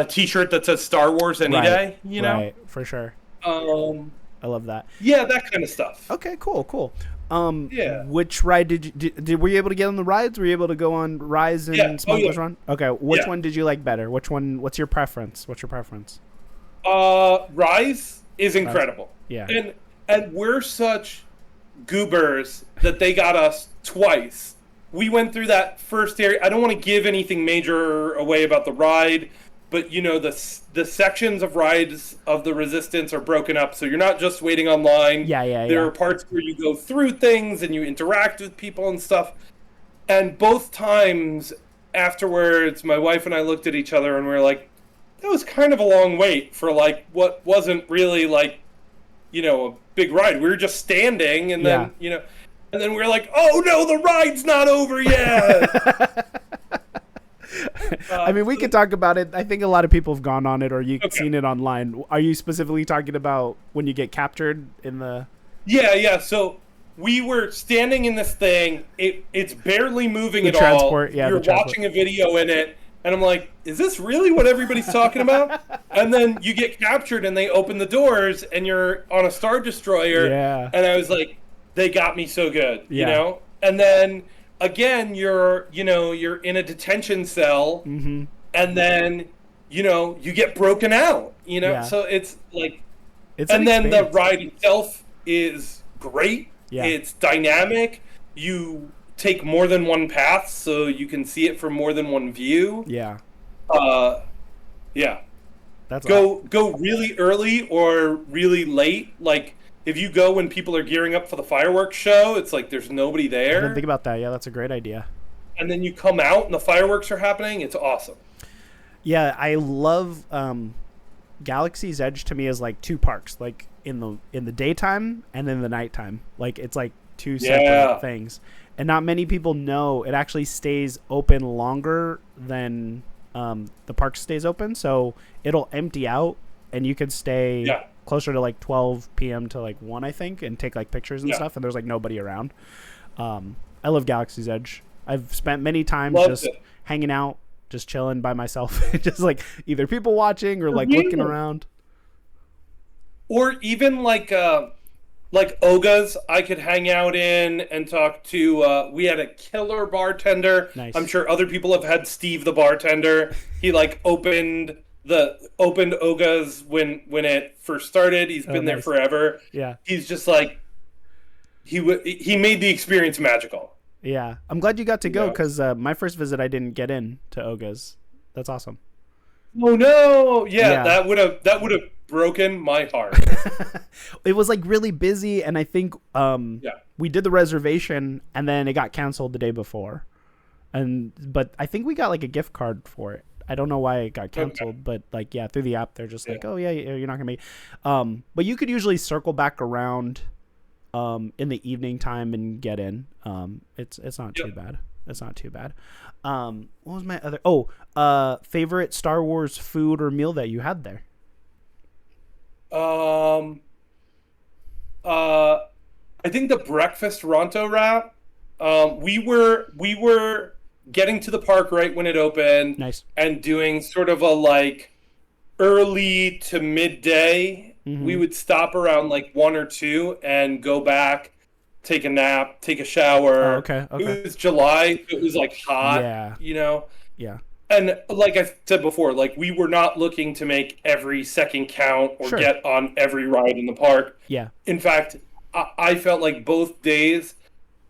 Speaker 2: t-shirt that says Star Wars any day,
Speaker 1: Right, for sure. I love that.
Speaker 2: Yeah, that kind of stuff.
Speaker 1: Okay, cool.
Speaker 2: Yeah.
Speaker 1: Which ride were you able to get on the rides? Were you able to go on Rise and Smuggler's Run? Okay, which one did you like better? What's your preference?
Speaker 2: Rise is incredible.
Speaker 1: Yeah.
Speaker 2: And we're such goobers that they got us twice. We went through that first area. I don't want to give anything major away about the ride, but the sections of rides of the Resistance are broken up, so you're not just waiting online. There are parts where you go through things and you interact with people and stuff. And both times afterwards, my wife and I looked at each other and we were like, that was kind of a long wait for like what wasn't really like, a big ride. We were just standing and then, and then we were like, oh no, the ride's not over yet.
Speaker 1: I mean, we could talk about it. I think a lot of people have gone on it or you've seen it online. Are you specifically talking about when you get captured in the...
Speaker 2: Yeah. So we were standing in this thing. It's barely moving at
Speaker 1: transport,
Speaker 2: all.
Speaker 1: Yeah,
Speaker 2: you're watching a video in it. And I'm like, is this really what everybody's talking about? And then you get captured and they open the doors and you're on a Star Destroyer.
Speaker 1: Yeah.
Speaker 2: And I was like, they got me so good, And then... Again, you're in a detention cell, and then, you get broken out, So it's like, and then the ride itself is great.
Speaker 1: Yeah.
Speaker 2: It's dynamic. You take more than one path, so you can see it from more than one view.
Speaker 1: Yeah.
Speaker 2: Yeah.
Speaker 1: That's
Speaker 2: go really early or really late, like. If you go when people are gearing up for the fireworks show, it's like there's nobody there.
Speaker 1: I didn't think about that. Yeah, that's a great idea.
Speaker 2: And then you come out and the fireworks are happening. It's awesome.
Speaker 1: Yeah, I love Galaxy's Edge. To me is like two parks, like in the daytime and in the nighttime. Like it's like two separate
Speaker 2: Yeah.
Speaker 1: things. And not many people know it actually stays open longer than the park stays open. So it'll empty out and you can stay
Speaker 2: Yeah.
Speaker 1: closer to like 12 p.m. to like 1, I think, and take like pictures and
Speaker 2: Yeah.
Speaker 1: stuff. And there's like nobody around. I love Galaxy's Edge. I've spent many times
Speaker 2: Loved
Speaker 1: just
Speaker 2: it.
Speaker 1: hanging out, just chilling by myself, just like either people watching or
Speaker 2: For
Speaker 1: like looking
Speaker 2: real.
Speaker 1: around.
Speaker 2: Or even like Oga's, I could hang out in and talk to. We had a killer bartender.
Speaker 1: Nice.
Speaker 2: I'm sure other people have had Steve the bartender. He like opened Oga's when it first started. He's
Speaker 1: Oh,
Speaker 2: been there
Speaker 1: nice.
Speaker 2: forever.
Speaker 1: Yeah.
Speaker 2: He's just like he made the experience magical.
Speaker 1: Yeah. I'm glad you got to go
Speaker 2: Yeah.
Speaker 1: because my first visit, I didn't get in to Oga's. That's awesome.
Speaker 2: Oh no! Yeah,
Speaker 1: Yeah.
Speaker 2: that would have broken my heart.
Speaker 1: It was like really busy. And I think
Speaker 2: Yeah.
Speaker 1: we did the reservation and then it got canceled the day before. But I think we got like a gift card for it. I don't know why it got canceled, but like, yeah, through the app, they're just like,
Speaker 2: Yeah.
Speaker 1: oh yeah, you're not gonna make. But you could usually circle back around, in the evening time and get in. It's not too
Speaker 2: Yep.
Speaker 1: bad. It's not too bad. What was my other? Favorite Star Wars food or meal that you had there?
Speaker 2: Um. I think the breakfast Ronto wrap. We were getting to the park right when it opened,
Speaker 1: Nice.
Speaker 2: and doing sort of a like early to midday.
Speaker 1: Mhm.
Speaker 2: We would stop around like 1 or 2 and go back, take a nap, take a shower.
Speaker 1: Oh, okay. Okay.
Speaker 2: It was July. It was like hot.
Speaker 1: Yeah.
Speaker 2: You know.
Speaker 1: Yeah.
Speaker 2: And like I said before, like we were not looking to make every second count or
Speaker 1: Sure.
Speaker 2: get on every ride in the park.
Speaker 1: Yeah.
Speaker 2: In fact, I felt like both days,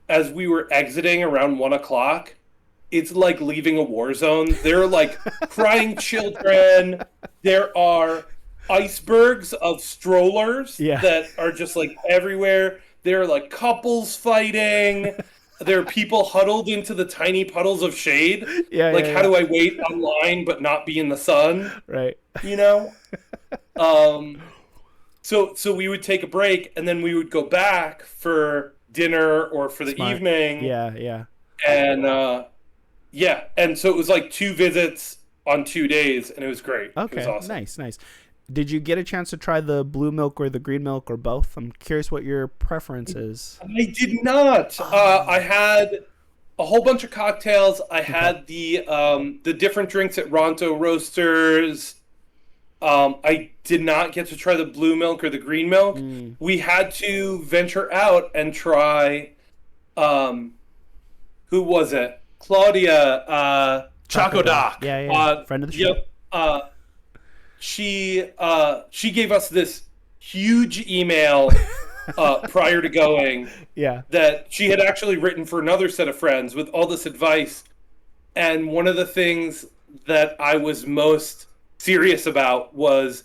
Speaker 2: as we were exiting around 1 o'clock, it's like leaving a war zone. There are like crying children. There are icebergs of strollers
Speaker 1: Yeah.
Speaker 2: that are just like everywhere. There are like couples fighting. There are people huddled into the tiny puddles of shade.
Speaker 1: Yeah.
Speaker 2: Like,
Speaker 1: yeah,
Speaker 2: how do I wait online but not be in the sun?
Speaker 1: Right.
Speaker 2: You know? So we would take a break and then we would go back for dinner or for the
Speaker 1: Smart.
Speaker 2: evening.
Speaker 1: Yeah. Yeah.
Speaker 2: And yeah, and so it was like 2 visits on 2 days, and it was great. It
Speaker 1: Okay.
Speaker 2: was awesome.
Speaker 1: Nice. Nice. Did you get a chance to try the blue milk or the green milk or both? I'm curious what your preference is.
Speaker 2: I did not. I had a whole bunch of cocktails. I had the different drinks at Ronto Roasters. I did not get to try the blue milk or the green milk. We had to venture out and try. Who was it? Claudia Choco Doc.
Speaker 1: Yeah, yeah. Friend of the show.
Speaker 2: Yep. She gave us this huge email prior to going
Speaker 1: Yeah.
Speaker 2: that she had actually written for another set of friends with all this advice. And one of the things that I was most serious about was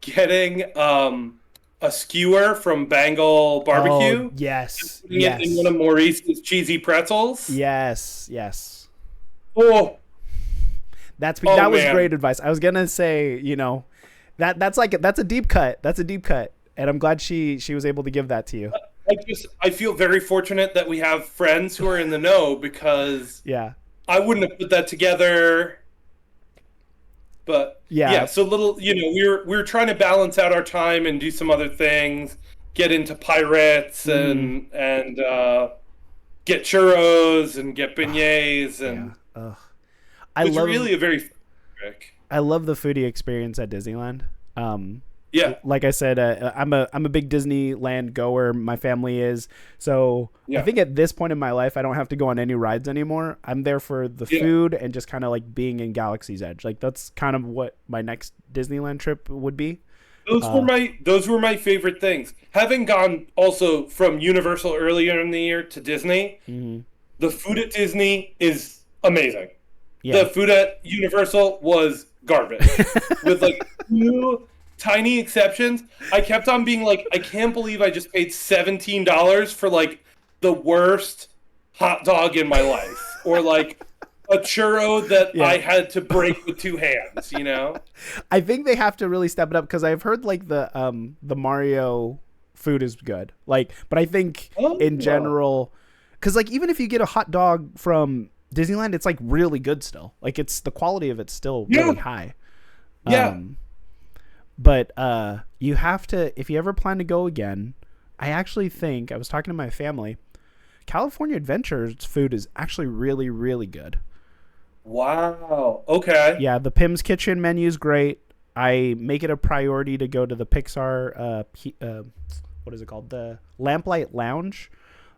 Speaker 2: getting a skewer from Bengal Barbecue.
Speaker 1: Oh, yes.
Speaker 2: Putting
Speaker 1: Yes.
Speaker 2: it in one of Maurice's cheesy pretzels.
Speaker 1: Yes. Yes.
Speaker 2: Oh,
Speaker 1: That
Speaker 2: Oh,
Speaker 1: was
Speaker 2: man.
Speaker 1: great advice. I was gonna say, that's a deep cut. That's a deep cut, and I'm glad she was able to give that to you.
Speaker 2: I feel very fortunate that we have friends who are in the know, because
Speaker 1: Yeah.
Speaker 2: I wouldn't have put that together. But
Speaker 1: Yeah.
Speaker 2: so we were trying to balance out our time and do some other things, get into pirates and get churros and get beignets and
Speaker 1: Yeah. Ugh.
Speaker 2: it's really a very trick.
Speaker 1: I love the foodie experience at Disneyland.
Speaker 2: Yeah.
Speaker 1: Like I said, I'm a big Disneyland goer. My family is. So
Speaker 2: Yeah.
Speaker 1: I think at this point in my life, I don't have to go on any rides anymore. I'm there for the
Speaker 2: Yeah.
Speaker 1: food and just kind of like being in Galaxy's Edge. Like that's kind of what my next Disneyland trip would be.
Speaker 2: Those were my favorite things. Having gone also from Universal earlier in the year to Disney, the food at Disney is amazing.
Speaker 1: Yeah.
Speaker 2: The food at Universal was garbage, with like 2 tiny exceptions. I kept on being like, I can't believe I just paid $17 for like the worst hot dog in my life, or like a churro that
Speaker 1: Yeah.
Speaker 2: I had to break with two hands, you know?
Speaker 1: I think they have to really step it up because I've heard like the Mario food is good. Like, but I think in
Speaker 2: Oh,
Speaker 1: general, because like even if you get a hot dog from Disneyland, it's like really good still. Like it's the quality of it's still
Speaker 2: yeah,
Speaker 1: really high.
Speaker 2: yeah.
Speaker 1: Um, but you have to if you ever plan to go again. I actually think I was talking to my family. California Adventures food is actually really really good.
Speaker 2: Wow. Okay.
Speaker 1: Yeah, the Pim's Kitchen menu is great. I make it a priority to go to the Pixar. What is it called? The Lamplight Lounge.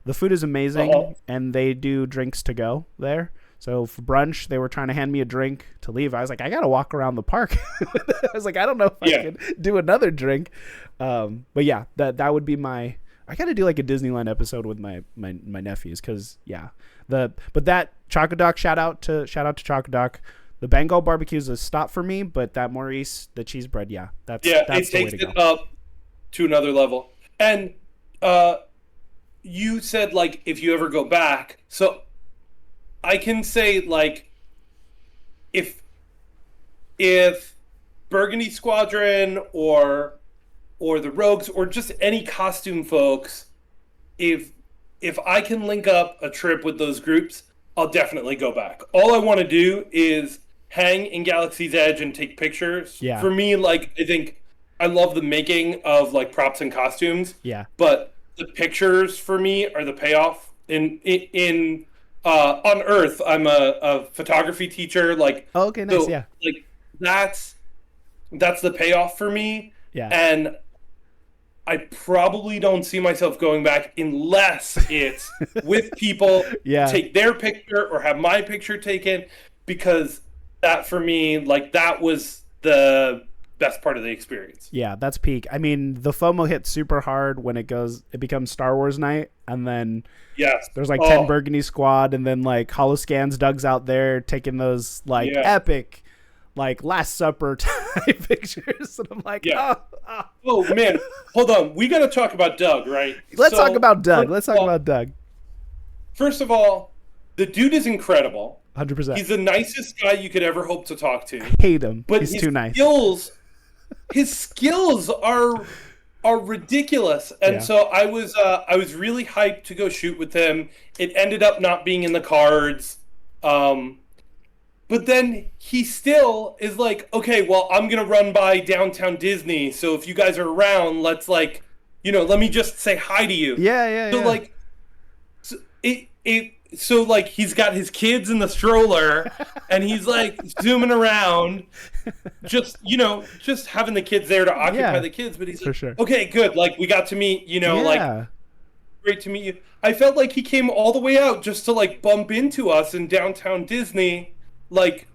Speaker 1: The food is
Speaker 2: Uh-huh.
Speaker 1: amazing, and they do drinks to go there. So for brunch, they were trying to hand me a drink to leave. I was like, I gotta walk around the park. I was like, I don't know if I
Speaker 2: Yeah.
Speaker 1: can do another drink. But yeah, that would be my. I gotta do like a Disneyland episode with my nephews because yeah, but that Choco Doc shout out to Choco Doc. The Bengal barbecue is a stop for me, but that Maurice the cheese bread, yeah,
Speaker 2: Yeah, it
Speaker 1: that's the way
Speaker 2: takes
Speaker 1: to go.
Speaker 2: it up to another level. And uh you said like if you ever go back. So I can say like if if Burgundy Squadron or the Rogues or just any costume folks, if if I can link up a trip with those groups, I'll definitely go back. All I want to do is hang in Galaxy's Edge and take pictures.
Speaker 1: Yeah,
Speaker 2: For me, like I think I love the making of like props and costumes,
Speaker 1: yeah.
Speaker 2: but the pictures for me are the payoff. On Earth, I'm a photography teacher.
Speaker 1: Oh, okay, nice.
Speaker 2: So
Speaker 1: Yeah,
Speaker 2: like that's that's the payoff for me.
Speaker 1: yeah,
Speaker 2: And I probably don't see myself going back unless it's with people,
Speaker 1: yeah.
Speaker 2: take their picture or have my picture taken, because that for me, like that was the best part of the experience.
Speaker 1: Yeah, that's peak. I mean, the FOMO hits super hard when it becomes Star Wars night, and then
Speaker 2: Yes.
Speaker 1: there's like 10
Speaker 2: Oh,
Speaker 1: Burgundy Squad, and then like Holoscans Doug's out there taking those like
Speaker 2: yeah.
Speaker 1: epic, like Last Supper type pictures. And I'm like,
Speaker 2: Yeah.
Speaker 1: oh.
Speaker 2: Oh man, hold on. We got to talk about Doug, right?
Speaker 1: Let's talk
Speaker 2: So
Speaker 1: about Doug.
Speaker 2: first
Speaker 1: Let's
Speaker 2: of
Speaker 1: talk
Speaker 2: all,
Speaker 1: about Doug.
Speaker 2: first of all, the dude is incredible.
Speaker 1: 100%.
Speaker 2: He's the nicest guy you could ever hope to talk to.
Speaker 1: Hate him.
Speaker 2: But
Speaker 1: He's too nice.
Speaker 2: his skills are ridiculous. And
Speaker 1: Yeah.
Speaker 2: so I was really hyped to go shoot with him. It ended up not being in the cards. But then he still is like, okay, well, I'm gonna run by downtown Disney, so if you guys are around, let's like, let me just say hi to you.
Speaker 1: Yeah, yeah,
Speaker 2: So
Speaker 1: yeah.
Speaker 2: like, so like he's got his kids in the stroller, and he's like zooming around, just having the kids there to occupy
Speaker 1: Yeah,
Speaker 2: the kids. But he's
Speaker 1: for
Speaker 2: like,
Speaker 1: sure.
Speaker 2: okay, good, like we got to meet, like
Speaker 1: Yeah.
Speaker 2: great to meet you. I felt like he came all the way out just to like bump into us in downtown Disney. Like,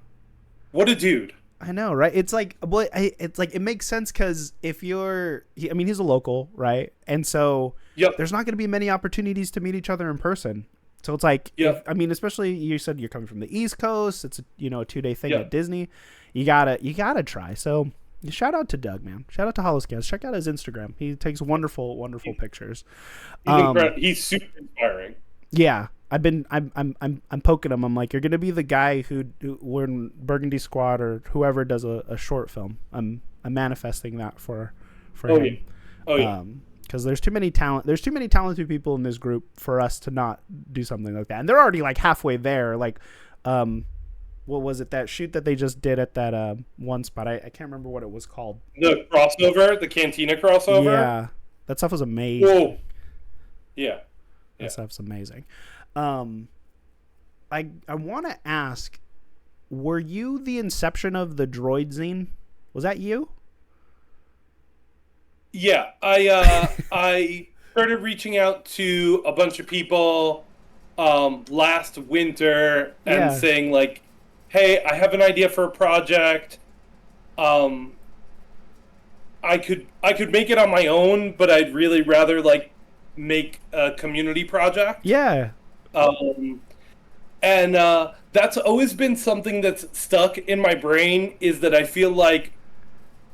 Speaker 2: what a dude.
Speaker 1: I know, right? It's like, well, it's like it makes sense because if I mean, he's a local, right? And so
Speaker 2: Yep.
Speaker 1: there's not going to be many opportunities to meet each other in person. So it's like,
Speaker 2: Yep.
Speaker 1: I mean, especially you said you're coming from the East Coast. It's a 2-day thing
Speaker 2: Yep.
Speaker 1: at Disney. You gotta try. So shout out to Doug, man. Shout out to Holoscans. Check out his Instagram. He takes wonderful, wonderful pictures.
Speaker 2: He's incredible. He's super inspiring.
Speaker 1: Yeah, I'm poking him. I'm like, you're gonna be the guy who when Burgundy Squad or whoever does a short film. I'm manifesting that for
Speaker 2: Oh
Speaker 1: him.
Speaker 2: yeah. Oh yeah.
Speaker 1: Because there's too many talented people in this group for us to not do something like that. And they're already like halfway there. Like, what was it, that shoot that they just did at that one spot? I can't remember what it was called.
Speaker 2: The crossover, the Cantina crossover.
Speaker 1: Yeah, that stuff was amazing.
Speaker 2: Whoa. Yeah.
Speaker 1: That stuff's amazing. I want to ask, were you the inception of the droid zine? Was that you?
Speaker 2: Yeah. I started reaching out to a bunch of people last winter and
Speaker 1: Yeah.
Speaker 2: saying like, hey, I have an idea for a project. I could make it on my own, but I'd really rather like make a community project.
Speaker 1: Yeah.
Speaker 2: And that's always been something that's stuck in my brain, is that I feel like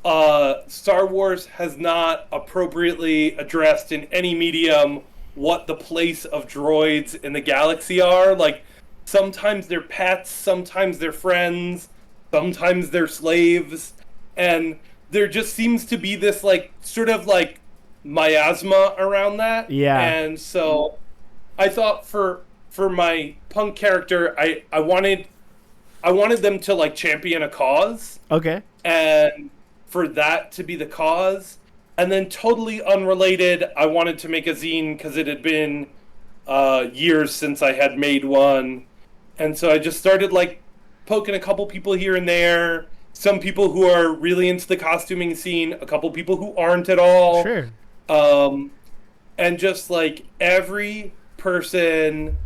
Speaker 2: Star Wars has not appropriately addressed in any medium what the place of droids in the galaxy are. Like, sometimes they're pets, sometimes they're friends, sometimes they're slaves, and there just seems to be this like sort of like miasma around that.
Speaker 1: Yeah.
Speaker 2: And so I thought for my punk character, I wanted them to like champion a cause,
Speaker 1: Okay.
Speaker 2: and for that to be the cause. And then totally unrelated, I wanted to make a zine because it had been years since I had made one. And so I just started like poking a couple people here and there. Some people who are really into the costuming scene, a couple people who aren't at all.
Speaker 1: Sure.
Speaker 2: Um, and just like every person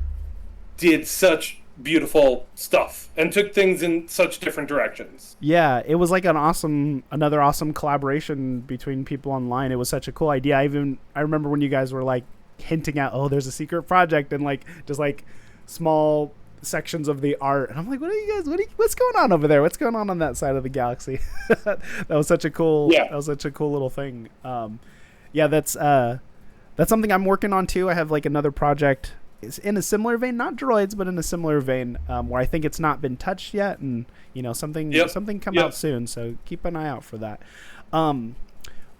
Speaker 2: did such beautiful stuff and took things in such different directions.
Speaker 1: Yeah, it was like another awesome collaboration between people online. It was such a cool idea. I remember when you guys were like hinting at, oh, there's a secret project, and like just like small sections of the art, and I'm like, what are you guys? What's going on over there? What's going on that side of the galaxy? That was such a cool.
Speaker 2: Yeah.
Speaker 1: That was such a cool little thing. Yeah, that's something I'm working on too. I have like another project. It's in a similar vein, not droids, but in a similar vein, where I think it's not been touched yet, and something come out soon. So keep an eye out for that.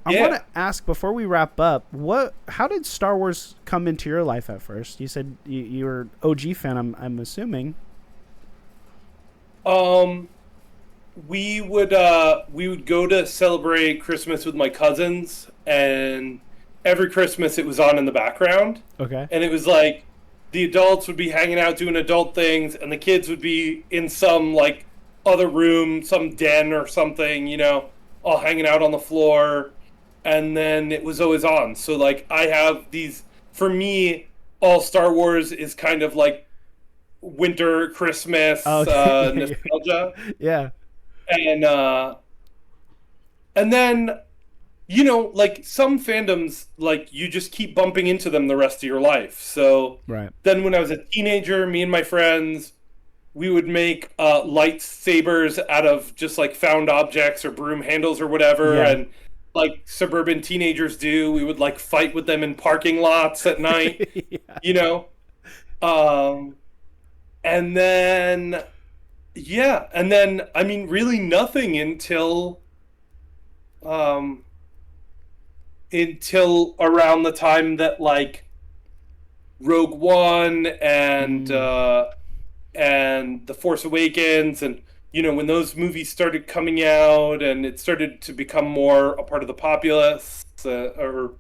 Speaker 1: I want to ask before we wrap up, how did Star Wars come into your life at first? You said you were OG fan. I'm assuming.
Speaker 2: We would go to celebrate Christmas with my cousins, and every Christmas it was on in the background.
Speaker 1: Okay.
Speaker 2: And it was like the adults would be hanging out doing adult things, and the kids would be in some like other room, some den or something, all hanging out on the floor. And then it was always on. So like I have these, for me, all Star Wars is kind of like winter, Christmas nostalgia.
Speaker 1: Yeah.
Speaker 2: And then like some fandoms, like you just keep bumping into them the rest of your life. So
Speaker 1: right.
Speaker 2: Then when I was a teenager, me and my friends, we would make lightsabers out of just like found objects or broom handles or whatever.
Speaker 1: Yeah.
Speaker 2: And like suburban teenagers do, we would like fight with them in parking lots at night, and then, I mean, really nothing until around the time that like Rogue One and The Force Awakens, and when those movies started coming out and it started to become more a part of the populace, or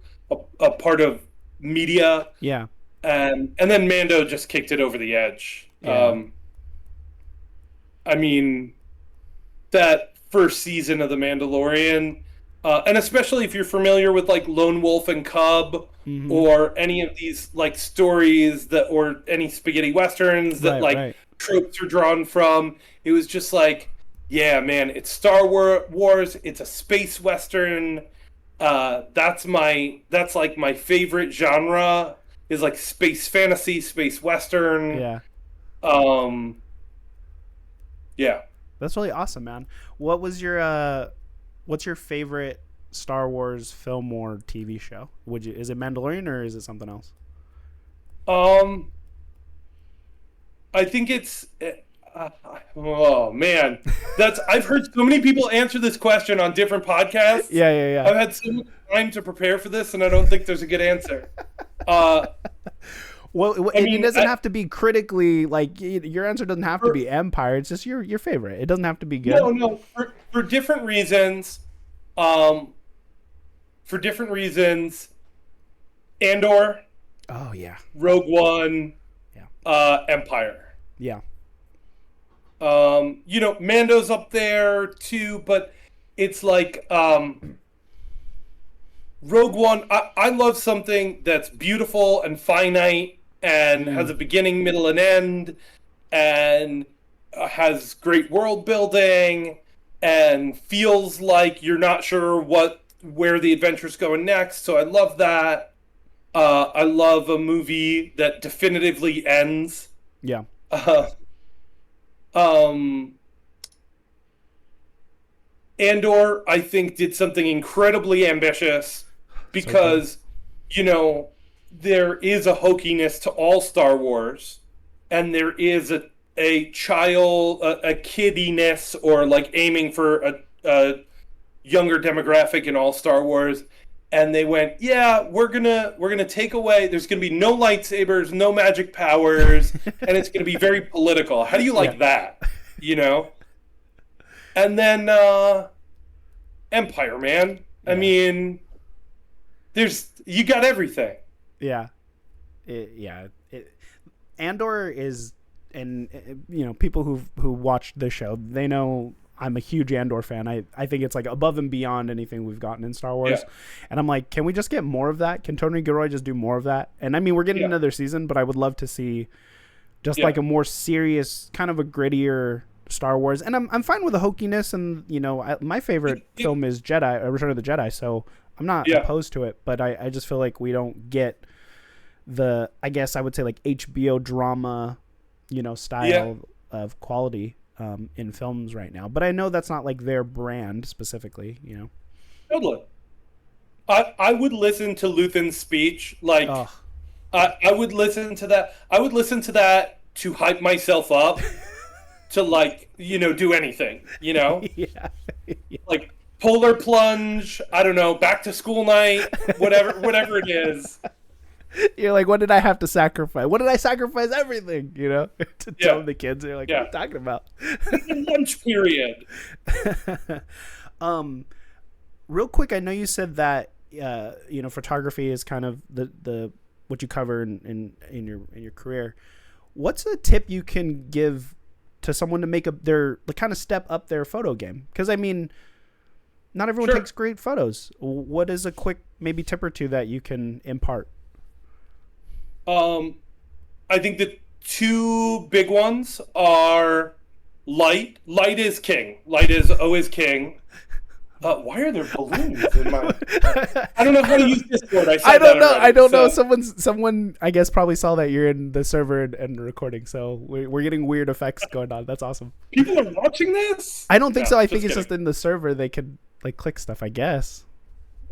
Speaker 2: a part of media.
Speaker 1: Yeah.
Speaker 2: And then Mando just kicked it over the edge.
Speaker 1: Yeah.
Speaker 2: I mean, that first season of The Mandalorian, and especially if you're familiar with like Lone Wolf and Cub,
Speaker 1: Mm-hmm.
Speaker 2: or any of these like stories or any spaghetti westerns that
Speaker 1: right.
Speaker 2: tropes are drawn from, it was just like, yeah, man, it's Star Wars. It's a space western. That's like my favorite genre is like space fantasy, space western.
Speaker 1: Yeah.
Speaker 2: Yeah.
Speaker 1: That's really awesome, man. What's your favorite Star Wars film or TV show? Is it Mandalorian or is it something else?
Speaker 2: I think it's oh man, I've heard so many people answer this question on different podcasts.
Speaker 1: Yeah.
Speaker 2: I've had so much time to prepare for this, and I don't think there's a good answer.
Speaker 1: Well, it doesn't have to be critically, like, your answer doesn't have to be Empire. It's just your favorite. It doesn't have to be good.
Speaker 2: No. For different reasons. For different reasons. Andor.
Speaker 1: Oh yeah.
Speaker 2: Rogue One.
Speaker 1: Yeah.
Speaker 2: Empire.
Speaker 1: Yeah.
Speaker 2: Mando's up there too, but it's like Rogue One. I love something that's beautiful and finite and has a beginning, middle, and end, and has great world building and feels like you're not sure where the adventure's going next. So I love that. I love a movie that definitively ends.
Speaker 1: Yeah.
Speaker 2: Andor, I think, did something incredibly ambitious because, there is a hokiness to all Star Wars, and there is a child, a kiddiness, or like aiming for a younger demographic in all Star Wars, and they went, yeah, we're gonna take away. There's gonna be no lightsabers, no magic powers, and it's gonna be very political. How do you like that? You know? And then Empire, man. I mean, you got everything.
Speaker 1: Yeah. Andor is, and people who watched the show, they know I'm a huge Andor fan. I think it's like above and beyond anything we've gotten in Star Wars. And I'm like, can we just get more of that? Can Tony Gilroy just do more of that? And I mean, we're getting another season, but I would love to see just like a more serious, kind of a grittier Star Wars. And I'm fine with the hokiness, and my favorite film is Return of the Jedi, so I'm not opposed to it, but I just feel like we don't get the, I guess I would say, like HBO drama, style of quality in films right now. But I know that's not like their brand specifically,
Speaker 2: Totally. I would listen to Luthen's speech. Like, I would listen to that. I would listen to that to hype myself up to, like, do anything,
Speaker 1: yeah.
Speaker 2: Like polar plunge, I don't know, back to school night, whatever it is.
Speaker 1: You're like, what did I have to sacrifice? What did I sacrifice? Everything, to tell the kids. They're like, what are you talking about?
Speaker 2: Lunch period.
Speaker 1: Real quick, I know you said that photography is kind of the what you cover in your career. What's a tip you can give to someone to make their kind of step up their photo game? Because I mean, not everyone takes great photos. What is a quick maybe tip or two that you can impart?
Speaker 2: I think the two big ones are light. Light is king. Light is always king. Why are there balloons in my? I don't know how to use Discord. I
Speaker 1: don't know. Someone I guess probably saw that you're in the server and recording, so we're getting weird effects going on. That's awesome.
Speaker 2: People are watching this?
Speaker 1: I don't think so. I think it's just in the server they could like click stuff, I guess.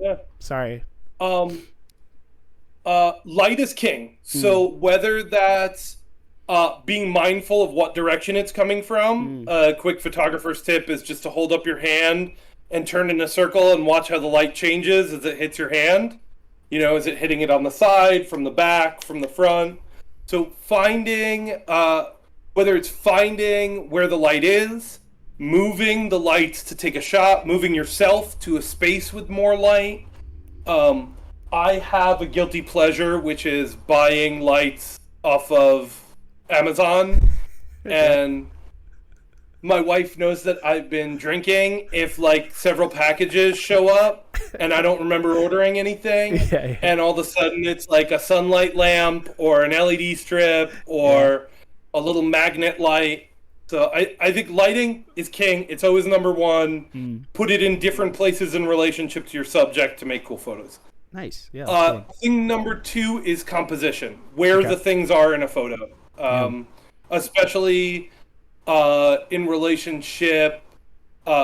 Speaker 2: Yeah.
Speaker 1: Sorry.
Speaker 2: Light is king. So whether that's being mindful of what direction it's coming from, a quick photographer's tip is just to hold up your hand and turn in a circle and watch how the light changes as it hits your hand. Is it hitting it on the side, from the back, from the front? So finding, whether it's finding where the light is, moving the lights to take a shot, moving yourself to a space with more light. I have a guilty pleasure, which is buying lights off of Amazon. And my wife knows that I've been drinking if like several packages show up and I don't remember ordering anything. And all of a sudden it's like a sunlight lamp or an LED strip or a little magnet light. So I think lighting is king. It's always number one. Put it in different places in relationship to your subject to make cool photos.
Speaker 1: Nice. Yeah.
Speaker 2: Thing number two is composition. Where the things are in a photo. Especially in relationship,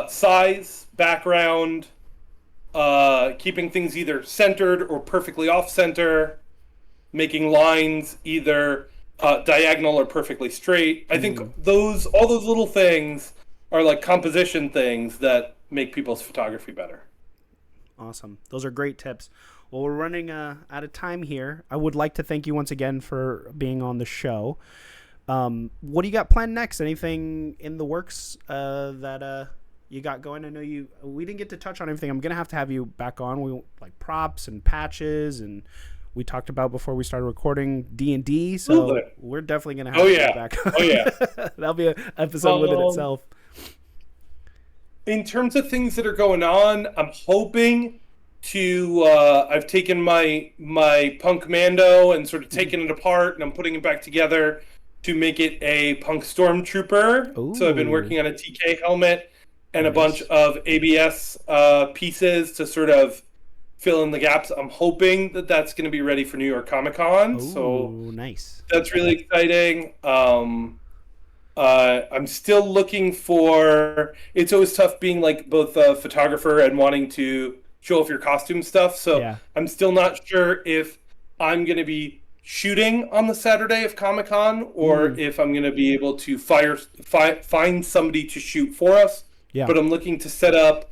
Speaker 2: size, background, keeping things either centered or perfectly off center, making lines either diagonal or perfectly straight. I think all those little things are like composition things that make people's photography better.
Speaker 1: Awesome. Those are great tips. Well, we're running out of time here. I would like to thank you once again for being on the show. What do you got planned next? Anything in the works that you got going? I know we didn't get to touch on everything. I'm gonna have to have you back on. We like props and patches, and we talked about before we started recording D&D. So we're definitely gonna have you back on. That'll be an episode within itself.
Speaker 2: In terms of things that are going on, I'm hoping to I've taken my Punk Mando and sort of taken it apart, and I'm putting it back together to make it a Punk Stormtrooper. Ooh. So I've been working on a TK helmet and a bunch of ABS pieces to sort of fill in the gaps. I'm hoping that that's going to be ready for New York Comic Con. So
Speaker 1: nice.
Speaker 2: That's really exciting. I'm still looking for. It's always tough being like both a photographer and wanting to show off your costume stuff. So I'm still not sure if I'm going to be shooting on the Saturday of Comic-Con or if I'm going to be able to find somebody to shoot for us.
Speaker 1: Yeah.
Speaker 2: But I'm looking to set up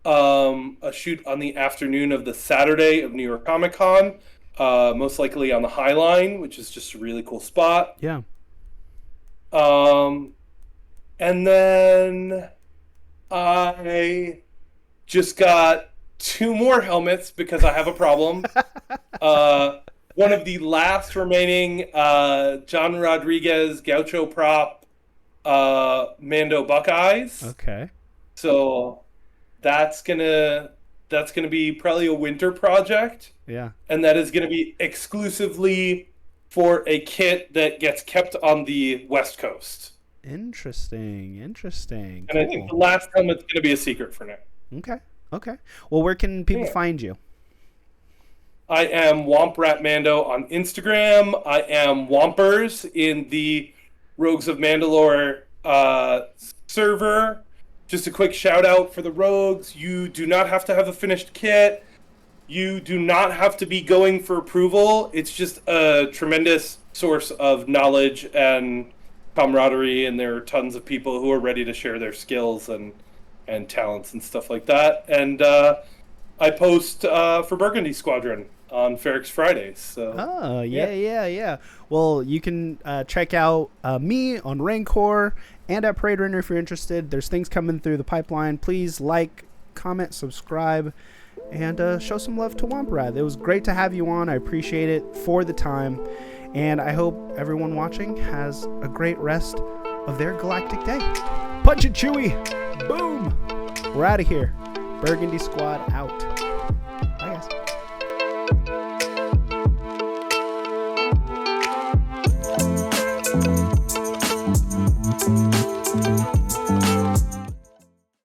Speaker 2: a shoot on the afternoon of the Saturday of New York Comic-Con, most likely on the High Line, which is just a really cool spot.
Speaker 1: Yeah.
Speaker 2: And then I just got 2 more helmets because I have a problem. One of the last remaining John Rodriguez Gaucho prop Mando Buckeyes.
Speaker 1: Okay.
Speaker 2: So that's gonna be probably a winter project.
Speaker 1: Yeah.
Speaker 2: And that is gonna be exclusively for a kit that gets kept on the West Coast.
Speaker 1: Interesting.
Speaker 2: And
Speaker 1: Cool.
Speaker 2: I think the last helmet's gonna be a secret for now.
Speaker 1: Okay. Well, where can people find you? I
Speaker 2: am Womprat Mando on Instagram. I am Wompers in the Rogues of Mandalore server. Just a quick shout out for the Rogues. You do not have to have a finished kit. You do not have to be going for approval. It's just a tremendous source of knowledge and camaraderie, and there are tons of people who are ready to share their skills and talents and stuff like that. And I post for Burgundy Squadron on Ferrex Fridays. So.
Speaker 1: Yeah. Well, you can check out me on Rancor and at Parade Runner if you're interested. There's things coming through the pipeline. Please like, comment, subscribe, and show some love to Womprat. It was great to have you on. I appreciate it for the time. And I hope everyone watching has a great rest of their galactic day. Punch it, Chewie! Boom! We're out of here. Burgundy Squad out.